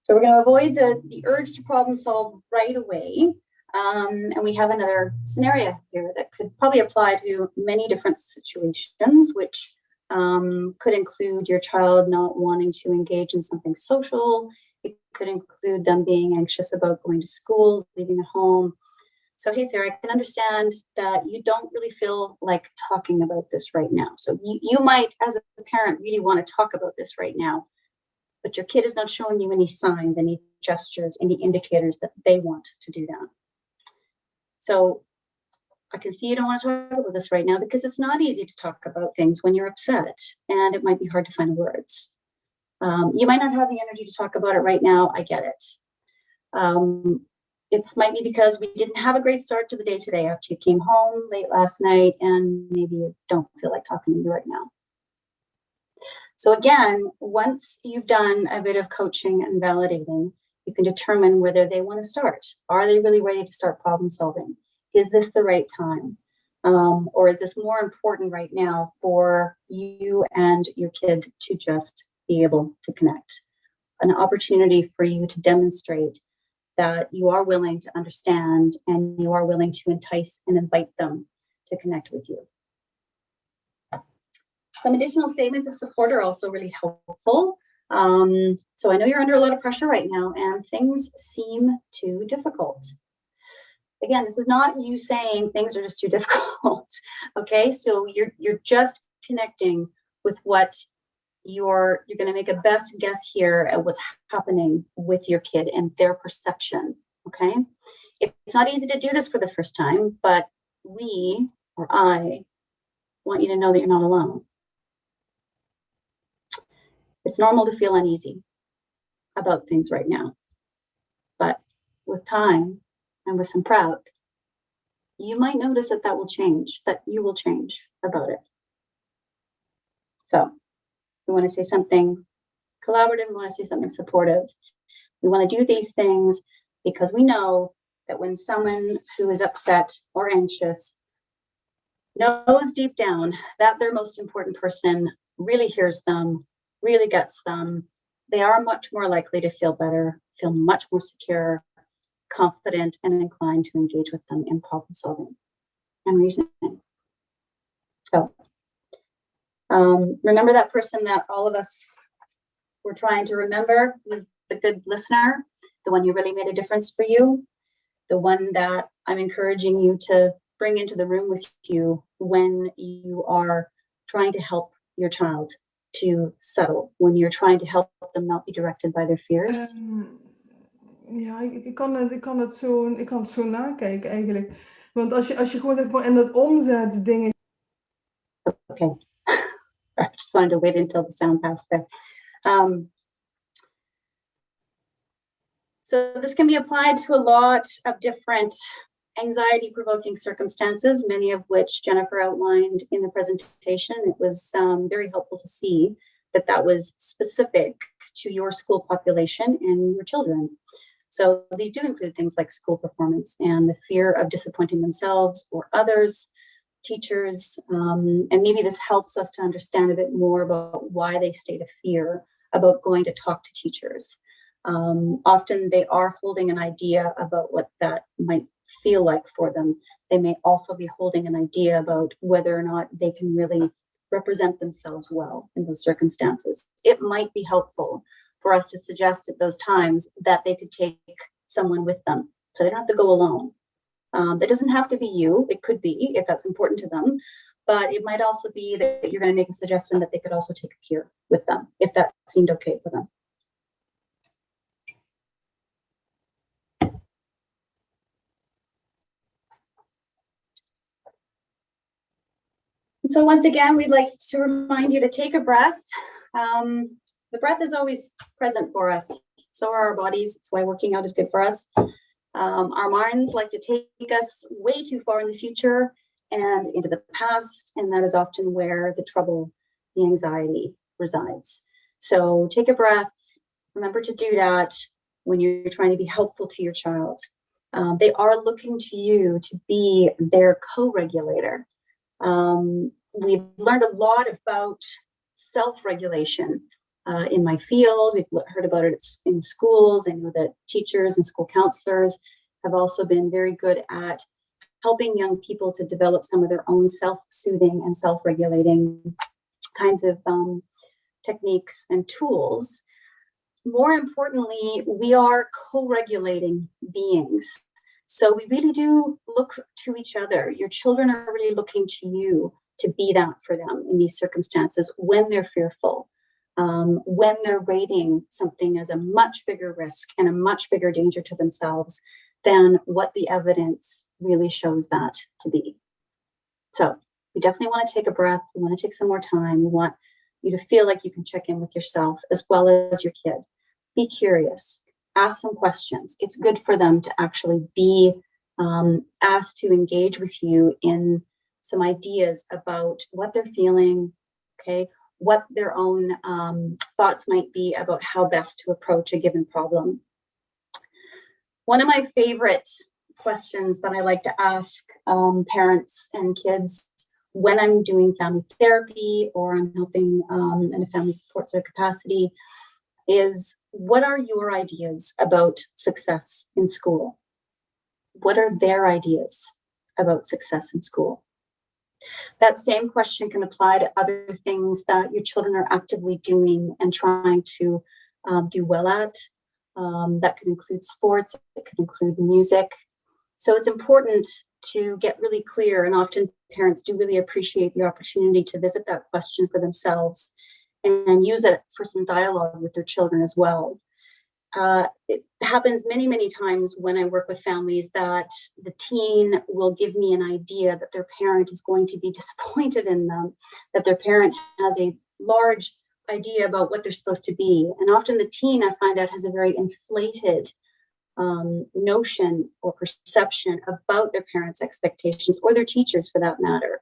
So we're going to avoid the urge to problem solve right away. And we have another scenario here that could probably apply to many different situations, which could include your child not wanting to engage in something social. It could include them being anxious about going to school, leaving the home. So, hey, Sarah, I can understand that you don't really feel like talking about this right now. So you might, as a parent, really want to talk about this right now, but your kid is not showing you any signs, any gestures, any indicators that they want to do that. So I can see you don't want to talk about this right now because it's not easy to talk about things when you're upset, and it might be hard to find words. You might not have the energy to talk about it right now. I get it. It might be because we didn't have a great start to the day today after you came home late last night, and maybe you don't feel like talking to me right now. So again, once you've done a bit of coaching and validating, you can determine whether they want to start. Are they really ready to start problem solving? Is this the right time? Or is this more important right now for you and your kid to just be able to connect? An opportunity for you to demonstrate that you are willing to understand and you are willing to entice and invite them to connect with you. Some additional statements of support are also really helpful. So I know you're under a lot of pressure right now and things seem too difficult. Again, this is not you saying things are just too difficult. Okay, so you're just connecting with what you're going to make a best guess here at what's happening with your kid and their perception. Okay, it's not easy to do this for the first time, but I want you to know that you're not alone. It's normal to feel uneasy about things right now, but with time and with some prep, you might notice that will change, that you will change about it. So we want to say something collaborative, we want to say something supportive. We want to do these things because we know that when someone who is upset or anxious knows deep down that their most important person really hears them, really gets them, they are much more likely to feel better, feel much more secure, confident, and inclined to engage with them in problem solving and reasoning. So remember that person that all of us were trying to remember was the good listener, the one who really made a difference for you, the one that I'm encouraging you to bring into the room with you when you are trying to help your child to settle, when you're trying to help them not be directed by their fears. Ja, ik kan het zo nakijken eigenlijk. Want als je gewoon zeg maar in dat omzet dingen. Okay. I just wanted to wait until the sound passed there. So this can be applied to a lot of different anxiety-provoking circumstances, many of which Jennifer outlined in the presentation. It was very helpful to see that that was specific to your school population and your children. So these do include things like school performance and the fear of disappointing themselves or others, teachers, and maybe this helps us to understand a bit more about why they state a fear about going to talk to teachers. Often they are holding an idea about what that might feel like for them. They may also be holding an idea about whether or not they can really represent themselves well in those circumstances. It might be helpful for us to suggest at those times that they could take someone with them, so they don't have to go alone. That doesn't have to be you. It could be, if that's important to them, but it might also be that you're going to make a suggestion that they could also take a peer with them, if that seemed okay for them. And so once again, we'd like to remind you to take a breath. The breath is always present for us. So are our bodies. That's why working out is good for us. Our minds like to take us way too far in the future and into the past, and that is often where the trouble, the anxiety resides. So take a breath. Remember to do that when you're trying to be helpful to your child. They are looking to you to be their co-regulator. We've learned a lot about self-regulation in my field. We've heard about it in schools. I know that teachers and school counselors have also been very good at helping young people to develop some of their own self-soothing and self-regulating kinds of techniques and tools. More importantly, we are co-regulating beings. So we really do look to each other. Your children are really looking to you to be that for them in these circumstances when they're fearful, when they're rating something as a much bigger risk and a much bigger danger to themselves than what the evidence really shows that to be. So we definitely want to take a breath. We want to take some more time. We want you to feel like you can check in with yourself as well as your kid. Be curious. Ask some questions. It's good for them to actually be asked to engage with you in some ideas about what they're feeling, okay, what their own thoughts might be about how best to approach a given problem. One of my favorite questions that I like to ask parents and kids when I'm doing family therapy or I'm helping in a family support sort of capacity is, what are your ideas about success in school? What are their ideas about success in school? That same question can apply to other things that your children are actively doing and trying to do well at. That could include sports, it could include music. So it's important to get really clear, and often parents do really appreciate the opportunity to visit that question for themselves and use it for some dialogue with their children as well. It happens many, many times when I work with families that the teen will give me an idea that their parent is going to be disappointed in them, that their parent has a large idea about what they're supposed to be. And often the teen, I find out, has a very inflated notion or perception about their parents' expectations, or their teachers for that matter.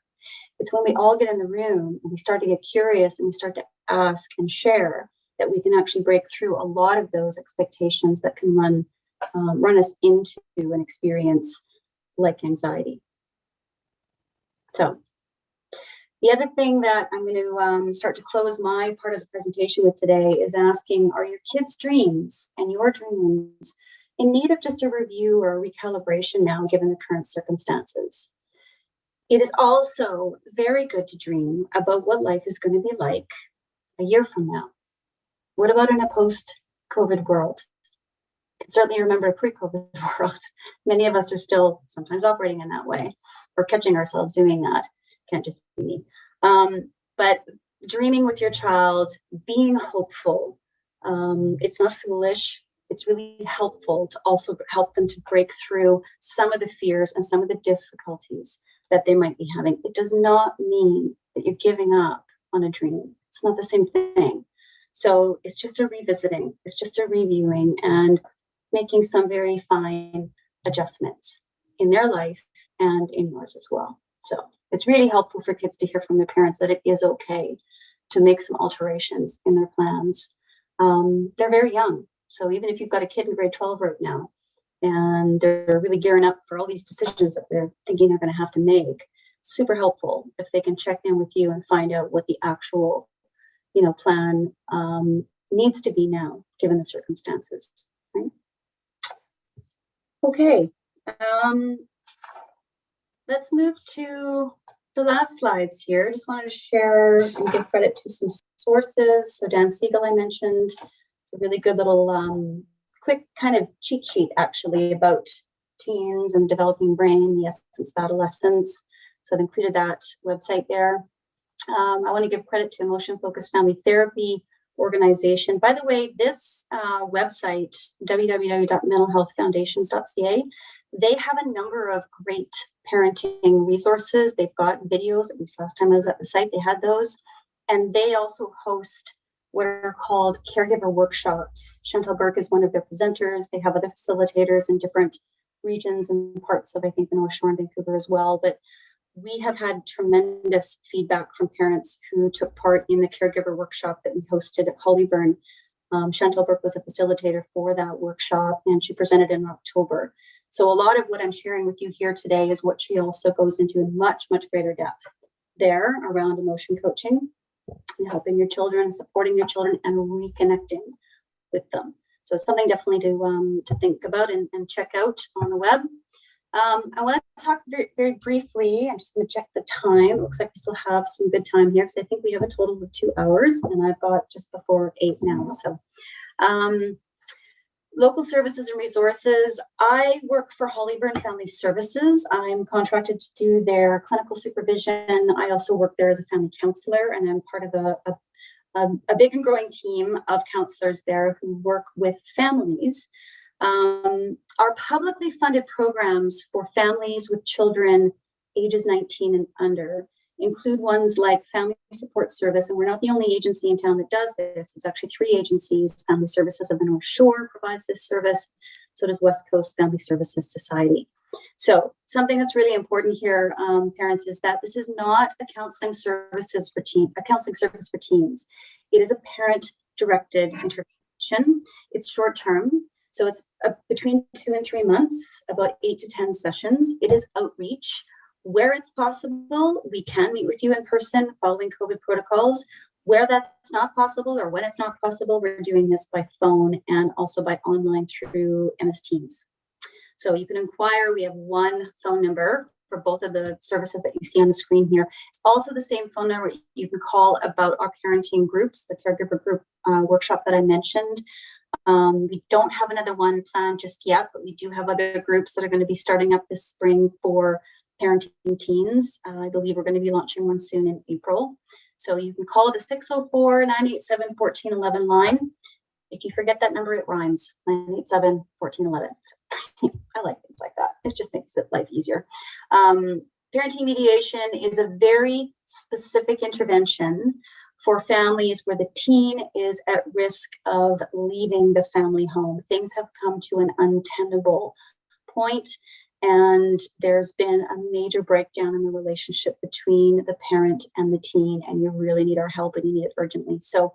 It's when we all get in the room and we start to get curious and we start to ask and share that we can actually break through a lot of those expectations that can run us into an experience like anxiety. So The other thing that I'm going to start to close my part of the presentation with today is asking, are your kids' dreams and your dreams in need of just a review or a recalibration now, given the current circumstances? It is also very good to dream about what life is going to be like a year from now. What about in a post-COVID world? I can certainly remember a pre-COVID world. Many of us are still sometimes operating in that way or catching ourselves doing that. Can't just be me. But dreaming with your child, being hopeful, it's not foolish. It's really helpful to also help them to break through some of the fears and some of the difficulties that they might be having. It does not mean that you're giving up on a dream. It's not the same thing. So it's just a revisiting, it's just a reviewing and making some very fine adjustments in their life and in yours as well. So it's really helpful for kids to hear from their parents that it is okay to make some alterations in their plans. They're very young. So even if you've got a kid in grade 12 right now, and they're really gearing up for all these decisions that they're thinking they're going to have to make, super helpful if they can check in with you and find out what the actual, plan needs to be now, given the circumstances. Right? Okay, let's move to the last slides here. Just wanted to share and give credit to some sources. So Dan Siegel, I mentioned, it's a really good little quick kind of cheat sheet actually about teens and developing brain, the essence of adolescence. So I've included that website there. I want to give credit to Emotion Focused Family Therapy organization. By the way, this website, www.mentalhealthfoundations.ca, they have a number of great parenting resources. They've got videos, at least last time I was at the site, they had those. And they also host what are called caregiver workshops. Chantal Burke is one of their presenters. They have other facilitators in different regions and parts of, I think, the North Shore and Vancouver as well. But we have had tremendous feedback from parents who took part in the caregiver workshop that we hosted at Hollyburn. Chantal Burke was a facilitator for that workshop, and she presented in October. So a lot of what I'm sharing with you here today is what she also goes into in much, much greater depth there around emotion coaching and helping your children, supporting your children, and reconnecting with them. So it's something definitely to think about and check out on the web. I want to talk very, very briefly. I'm just going to check the time. It looks like we still have some good time here because I think we have a total of 2 hours, and I've got just before 8 now. So local services and resources. I work for Hollyburn Family Services. I'm contracted to do their clinical supervision. I also work there as a family counselor, and I'm part of a big and growing team of counselors there who work with families. Our publicly funded programs for families with children ages 19 and under include ones like Family Support Service, and we're not the only agency in town that does this. There's actually 3 agencies. Family Services of the North Shore provides this service. So does West Coast Family Services Society. So something that's really important here, parents, is that this is not a counseling service for teens. It is a parent-directed intervention. It's short-term. So it's between 2 and 3 months, about 8 to 10 sessions. It is outreach. Where it's possible, we can meet with you in person following COVID protocols. Where that's not possible or when it's not possible, we're doing this by phone and also by online through MS Teams. So you can inquire. We have one phone number for both of the services that you see on the screen here. It's also the same phone number you can call about our parenting groups, the caregiver group workshop that I mentioned. We don't have another one planned just yet, but we do have other groups that are going to be starting up this spring for parenting teens. I believe we're going to be launching one soon in April. So you can call the 604-987-1411 line. If you forget that number, it rhymes, 987-1411. I like things like that. It just makes life easier. Parenting mediation is a very specific intervention for families where the teen is at risk of leaving the family home. Things have come to an untenable point, and there's been a major breakdown in the relationship between the parent and the teen, and you really need our help and you need it urgently. So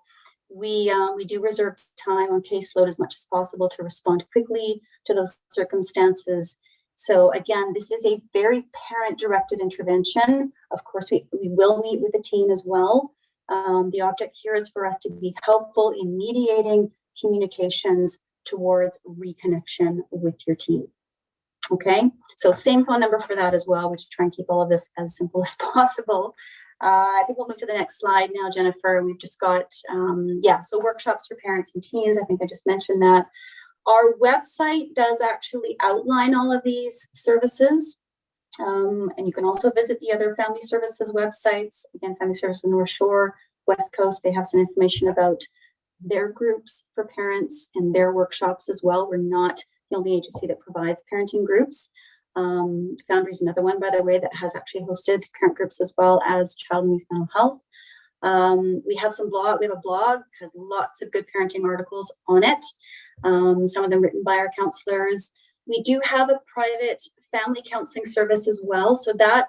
we do reserve time on caseload as much as possible to respond quickly to those circumstances. So again, this is a very parent-directed intervention. Of course, we will meet with the teen as well. The object here is for us to be helpful in mediating communications towards reconnection with your teen. Okay, so same phone number for that as well. We just try and keep all of this as simple as possible. I think we'll move to the next slide now, Jennifer. We've just got, so workshops for parents and teens. I think I just mentioned that. Our website does actually outline all of these services. And you can also visit the other family services websites. Again, Family Services North Shore, West Coast, they have some information about their groups for parents and their workshops as well. We're not the only agency that provides parenting groups. Foundry is another one, by the way, that has actually hosted parent groups as well as child and youth mental health. We have a blog, has lots of good parenting articles on it. Some of them written by our counselors. We do have a private family counseling service as well. So that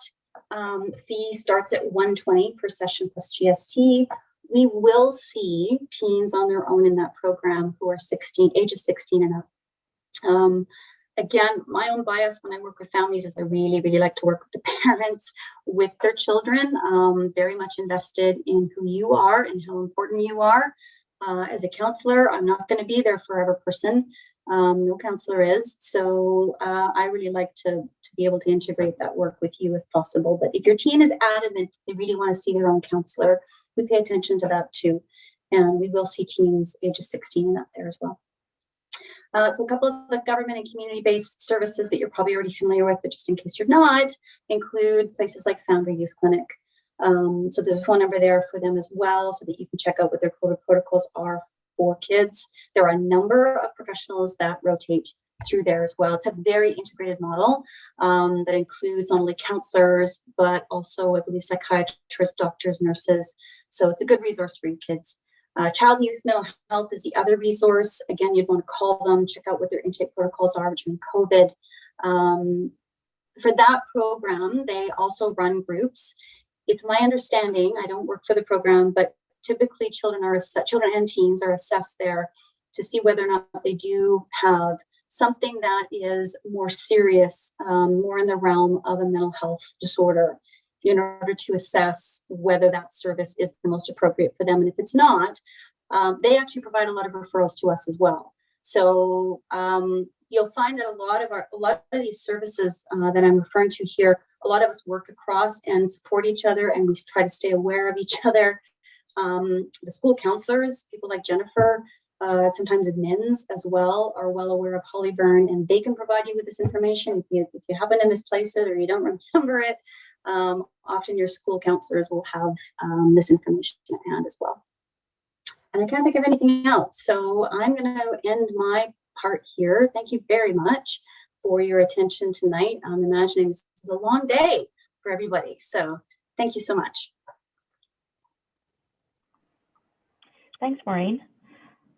fee starts at $120 per session plus GST. We will see teens on their own in that program who are ages 16 and up. Again, my own bias when I work with families is I really, really like to work with the parents with their children, very much invested in who you are and how important you are. As a counselor, I'm not going to be their forever person. No counselor is. So I really like to be able to integrate that work with you if possible. But if your teen is adamant, they really want to see their own counselor, we pay attention to that too. And we will see teens ages 16 and up there as well. So a couple of the government and community-based services that you're probably already familiar with, but just in case you're not, include places like Foundry Youth Clinic. So there's a phone number there for them as well, so that you can check out what their COVID protocols are for kids. There are a number of professionals that rotate through there as well. It's a very integrated model that includes not only counselors, but also, I believe, psychiatrists, doctors, nurses. So it's a good resource for your kids. Child and youth mental health is the other resource. Again, you'd want to call them, check out what their intake protocols are during COVID. For that program, they also run groups. It's my understanding, I don't work for the program, but typically children and teens are assessed there to see whether or not they do have something that is more serious, more in the realm of a mental health disorder, in order to assess whether that service is the most appropriate for them. And if it's not, they actually provide a lot of referrals to us as well. So you'll find that a lot of these services that I'm referring to here, a lot of us work across and support each other, and we try to stay aware of each other. The school counselors, people like Jennifer, sometimes admins as well, are well aware of Hollyburn, and they can provide you with this information. If you happen to misplace it or you don't remember it, often your school counselors will have this information at hand as well. And I can't think of anything else. So I'm going to end my part here. Thank you very much for your attention tonight. I'm imagining this is a long day for everybody. So thank you so much. Thanks, Maureen.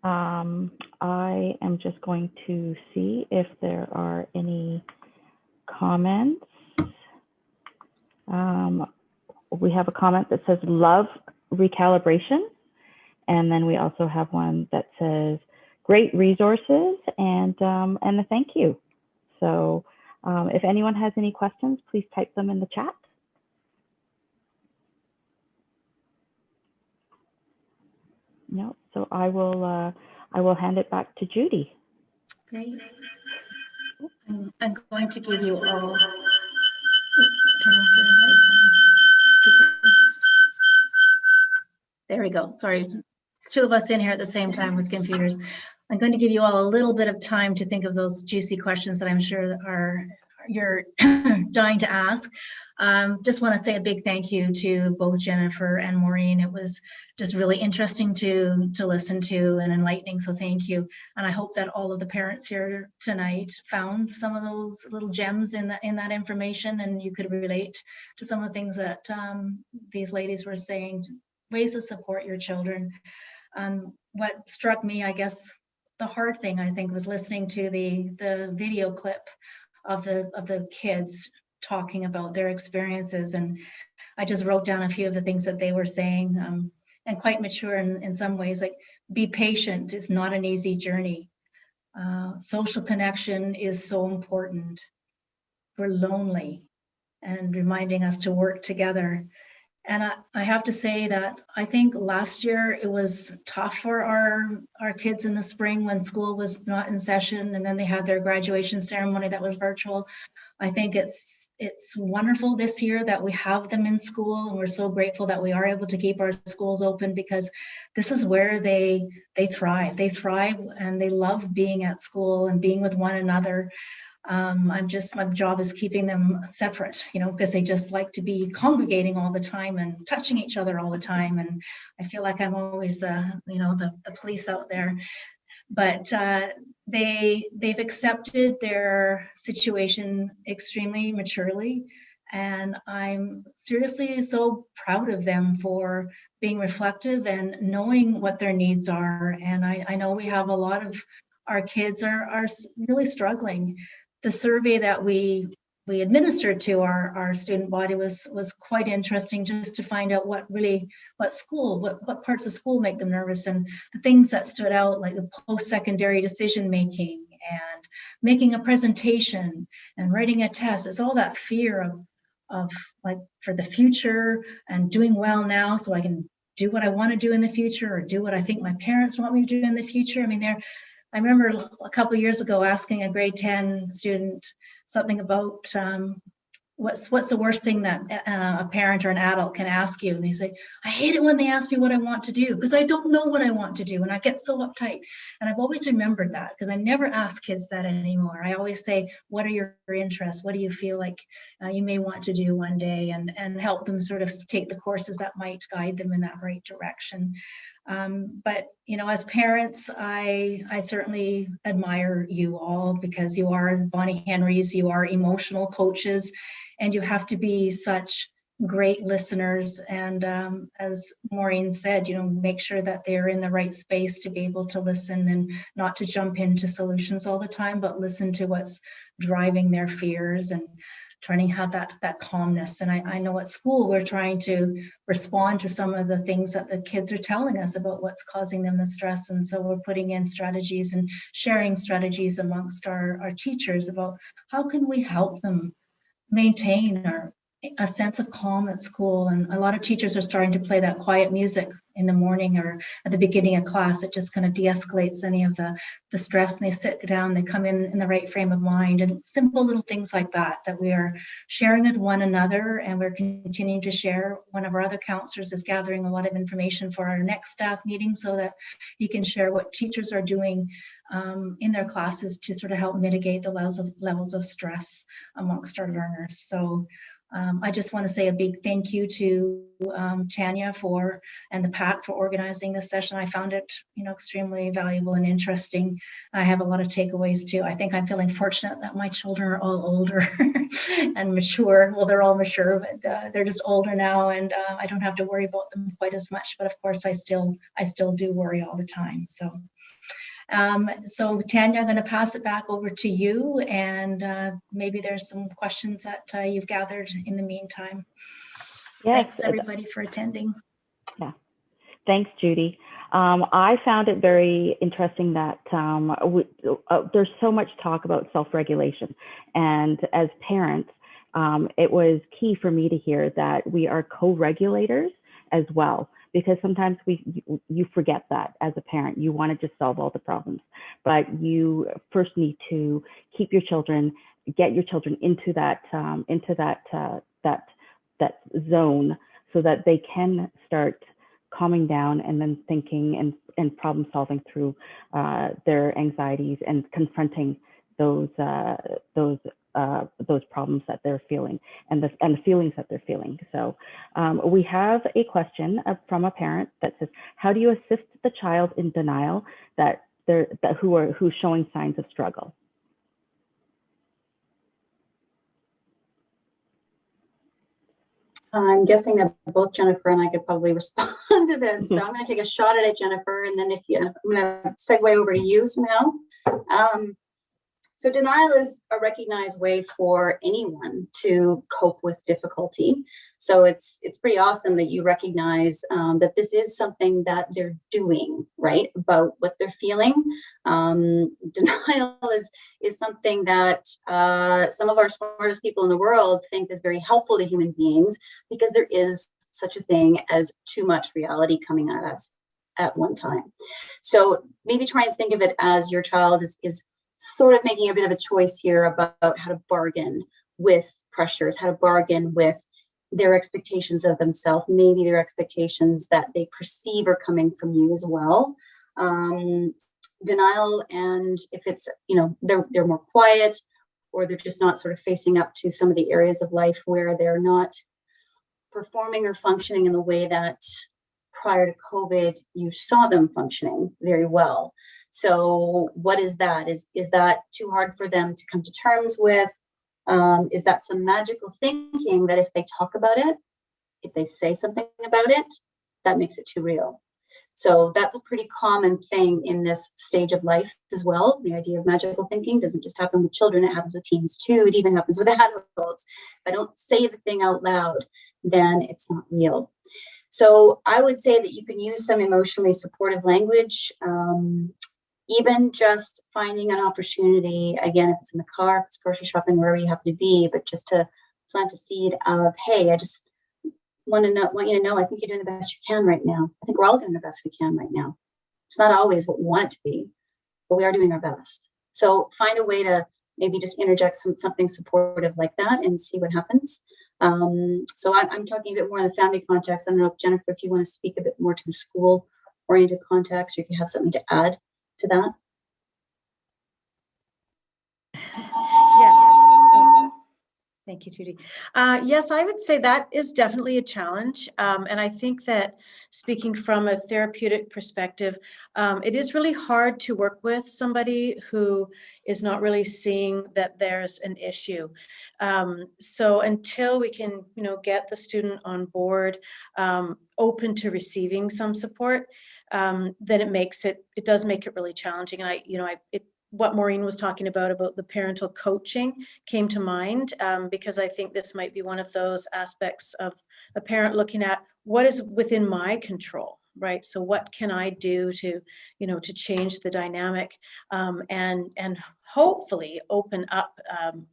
I am just going to see if there are any comments. We have a comment that says love recalibration. And then we also have one that says great resources and a thank you. So if anyone has any questions, please type them in the chat. No, so I will hand it back to Judy. Great. I'm going to give you all. Turn off your speaker. There we go. Sorry, two of us in here at the same time with computers. I'm going to give you all a little bit of time to think of those juicy questions that I'm sure you're dying to ask. Just want to say a big thank you to both Jennifer and Maureen. It was just really interesting to listen to and enlightening, so thank you. And I hope that all of the parents here tonight found some of those little gems in that information, and you could relate to some of the things that these ladies were saying, ways to support your children. What struck me, I guess, the hard thing, I think, was listening to the video clip of the kids talking about their experiences, and I just wrote down a few of the things that they were saying, and quite mature in some ways, like be patient. It's not an easy journey. Social connection is so important. we're lonely, and reminding us to work together. And I have to say that I think last year it was tough for our kids in the spring when school was not in session, and then they had their graduation ceremony that was virtual. I think it's wonderful this year that we have them in school, and we're so grateful that we are able to keep our schools open, because this is where they thrive. They thrive and they love being at school and being with one another. My job is keeping them separate, because they just like to be congregating all the time and touching each other all the time. And I feel like I'm always the police out there. But they've accepted their situation extremely maturely. And I'm seriously so proud of them for being reflective and knowing what their needs are. And I know we have a lot of our kids are really struggling. The survey that we administered to our student body was quite interesting, just to find out what parts of school make them nervous, and the things that stood out, like the post-secondary decision making and making a presentation and writing a test. It's all that fear of like for the future and doing well now so I can do what I want to do in the future, or do what I think my parents want me to do in the future. I mean, I remember a couple of years ago asking a grade 10 student something about what's the worst thing that a parent or an adult can ask you. And they say, I hate it when they ask me what I want to do, because I don't know what I want to do and I get so uptight. And I've always remembered that, because I never ask kids that anymore. I always say, what are your interests? What do you feel like you may want to do one day, and help them sort of take the courses that might guide them in that right direction. But as parents, I certainly admire you all, because you are Bonnie Henrys, you are emotional coaches, and you have to be such great listeners. And as Maureen said, make sure that they're in the right space to be able to listen, and not to jump into solutions all the time, but listen to what's driving their fears, and trying to have that calmness. And I know at school we're trying to respond to some of the things that the kids are telling us about what's causing them the stress. And so we're putting in strategies and sharing strategies amongst our teachers about how can we help them maintain a sense of calm at school. And a lot of teachers are starting to play that quiet music in the morning or at the beginning of class. It just kind of de-escalates any of the stress, and they sit down, they come in the right frame of mind, and simple little things like that we are sharing with one another. And we're continuing to share. One of our other counselors is gathering a lot of information for our next staff meeting, so that he can share what teachers are doing in their classes to sort of help mitigate the levels of stress amongst our learners. So I just want to say a big thank you to Tanya and the PAC for organizing this session. I found it, extremely valuable and interesting. I have a lot of takeaways too. I think I'm feeling fortunate that my children are all older and mature. Well, they're all mature, but they're just older now, and I don't have to worry about them quite as much. But of course, I still do worry all the time. So Tanya, I'm going to pass it back over to you, and maybe there's some questions that you've gathered in the meantime. Yes. Thanks everybody for attending. Yeah, thanks Judy. I found it very interesting that there's so much talk about self-regulation, and as parents, it was key for me to hear that we are co-regulators as well. Because sometimes you forget that as a parent. You want to just solve all the problems, but you first need to keep your children, get your children into that zone, so that they can start calming down and then thinking and problem solving through their anxieties and confronting those problems that they're feeling and the feelings that they're feeling. So we have a question from a parent that says, how do you assist the child in denial who's showing signs of struggle? I'm guessing that both Jennifer and I could probably respond to this. So I'm going to take a shot at it, Jennifer, and then I'm going to segue over to you somehow. So denial is a recognized way for anyone to cope with difficulty. So it's pretty awesome that you recognize that this is something that they're doing, right, about what they're feeling. Denial is something that some of our smartest people in the world think is very helpful to human beings, because there is such a thing as too much reality coming at us at one time. So maybe try and think of it as your child is sort of making a bit of a choice here about how to bargain with pressures, how to bargain with their expectations of themselves, maybe their expectations that they perceive are coming from you as well. Denial, and if it's, they're more quiet, or they're just not sort of facing up to some of the areas of life where they're not performing or functioning in the way that prior to COVID you saw them functioning very well. So what is that? Is that too hard for them to come to terms with? Is that some magical thinking that if they talk about it, if they say something about it, that makes it too real? So that's a pretty common thing in this stage of life as well. The idea of magical thinking doesn't just happen with children, it happens with teens too. It even happens with adults. If I don't say the thing out loud, then it's not real. So I would say that you can use some emotionally supportive language, even just finding an opportunity, again, if it's in the car, if it's grocery shopping, wherever you happen to be, but just to plant a seed of, hey, I just want you to know, I think you're doing the best you can right now. I think we're all doing the best we can right now. It's not always what we want it to be, but we are doing our best. So find a way to maybe just interject something supportive like that and see what happens. So I'm talking a bit more in the family context. I don't know if Jennifer, if you want to speak a bit more to the school-oriented context, or if you have something to add to that. Yes. Thank you, Judy. Yes, I would say that is definitely a challenge. And I think that, speaking from a therapeutic perspective, it is really hard to work with somebody who is not really seeing that there's an issue. So until we can, get the student on board, open to receiving some support, then it does make it really challenging. And what Maureen was talking about the parental coaching came to mind, because I think this might be one of those aspects of a parent looking at what is within my control, right? So what can I do to change the dynamic, and hopefully open up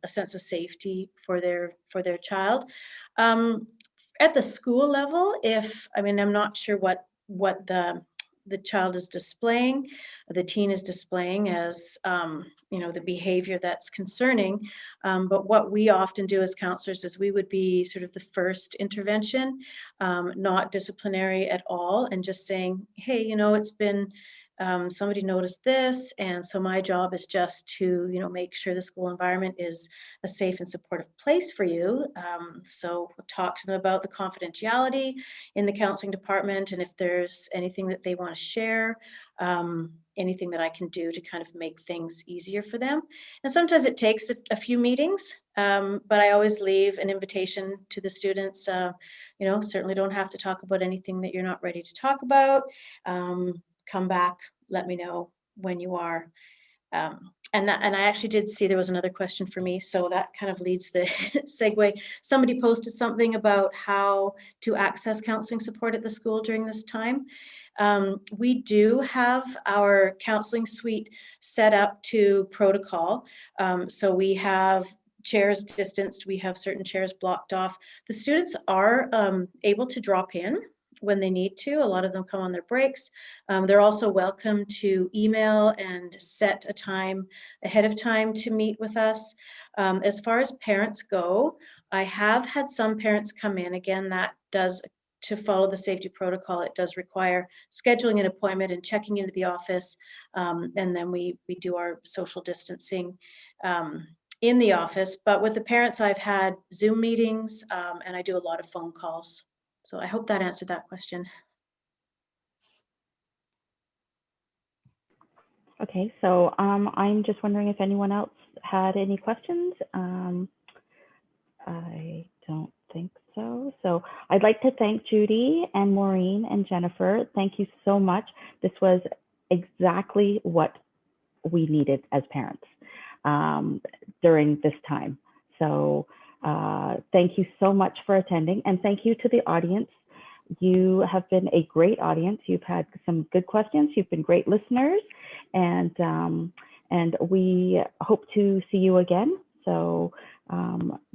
a sense of safety for their child. At the school level, I'm not sure what the child is displaying, the teen is displaying as, the behavior that's concerning. But what we often do as counselors is we would be sort of the first intervention, not disciplinary at all, and just saying, hey, it's been, somebody noticed this, and so my job is just to, make sure the school environment is a safe and supportive place for you. So we'll talk to them about the confidentiality in the counseling department, and if there's anything that they want to share, anything that I can do to kind of make things easier for them. And sometimes it takes a few meetings, but I always leave an invitation to the students. Certainly don't have to talk about anything that you're not ready to talk about. Come back, let me know when you are. And I actually did see there was another question for me, so that kind of leads the segue. Somebody posted something about how to access counseling support at the school during this time. We do have our counseling suite set up to protocol. So we have chairs distanced, we have certain chairs blocked off. The students are able to drop in when they need to. A lot of them come on their breaks. They're also welcome to email and set a time ahead of time to meet with us. As far as parents go, I have had some parents come in. Again, to follow the safety protocol, it does require scheduling an appointment and checking into the office. And then we do our social distancing in the office. But with the parents, I've had Zoom meetings, and I do a lot of phone calls. So I hope that answered that question. Okay, so I'm just wondering if anyone else had any questions. I don't think so. So I'd like to thank Judy and Maureen and Jennifer. Thank you so much. This was exactly what we needed as parents. during this time. So thank you so much for attending, and thank you to the audience. You have been a great audience. You've had some good questions. You've been great listeners, and we hope to see you again. So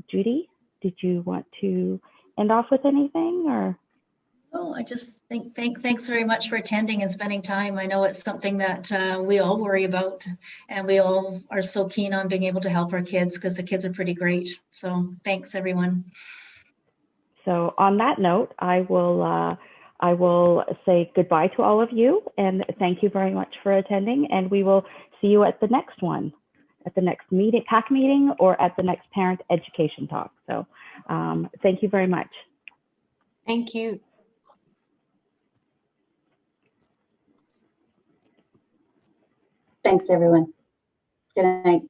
Judy, did you want to end off with anything, or? Oh, I just thanks very much for attending and spending time. I know it's something that we all worry about, and we all are so keen on being able to help our kids because the kids are pretty great. So thanks, everyone. So on that note, I will say goodbye to all of you, and thank you very much for attending. And we will see you at the next one, at the next meeting, PAC meeting, or at the next parent education talk. So thank you very much. Thank you. Thanks, everyone. Good night.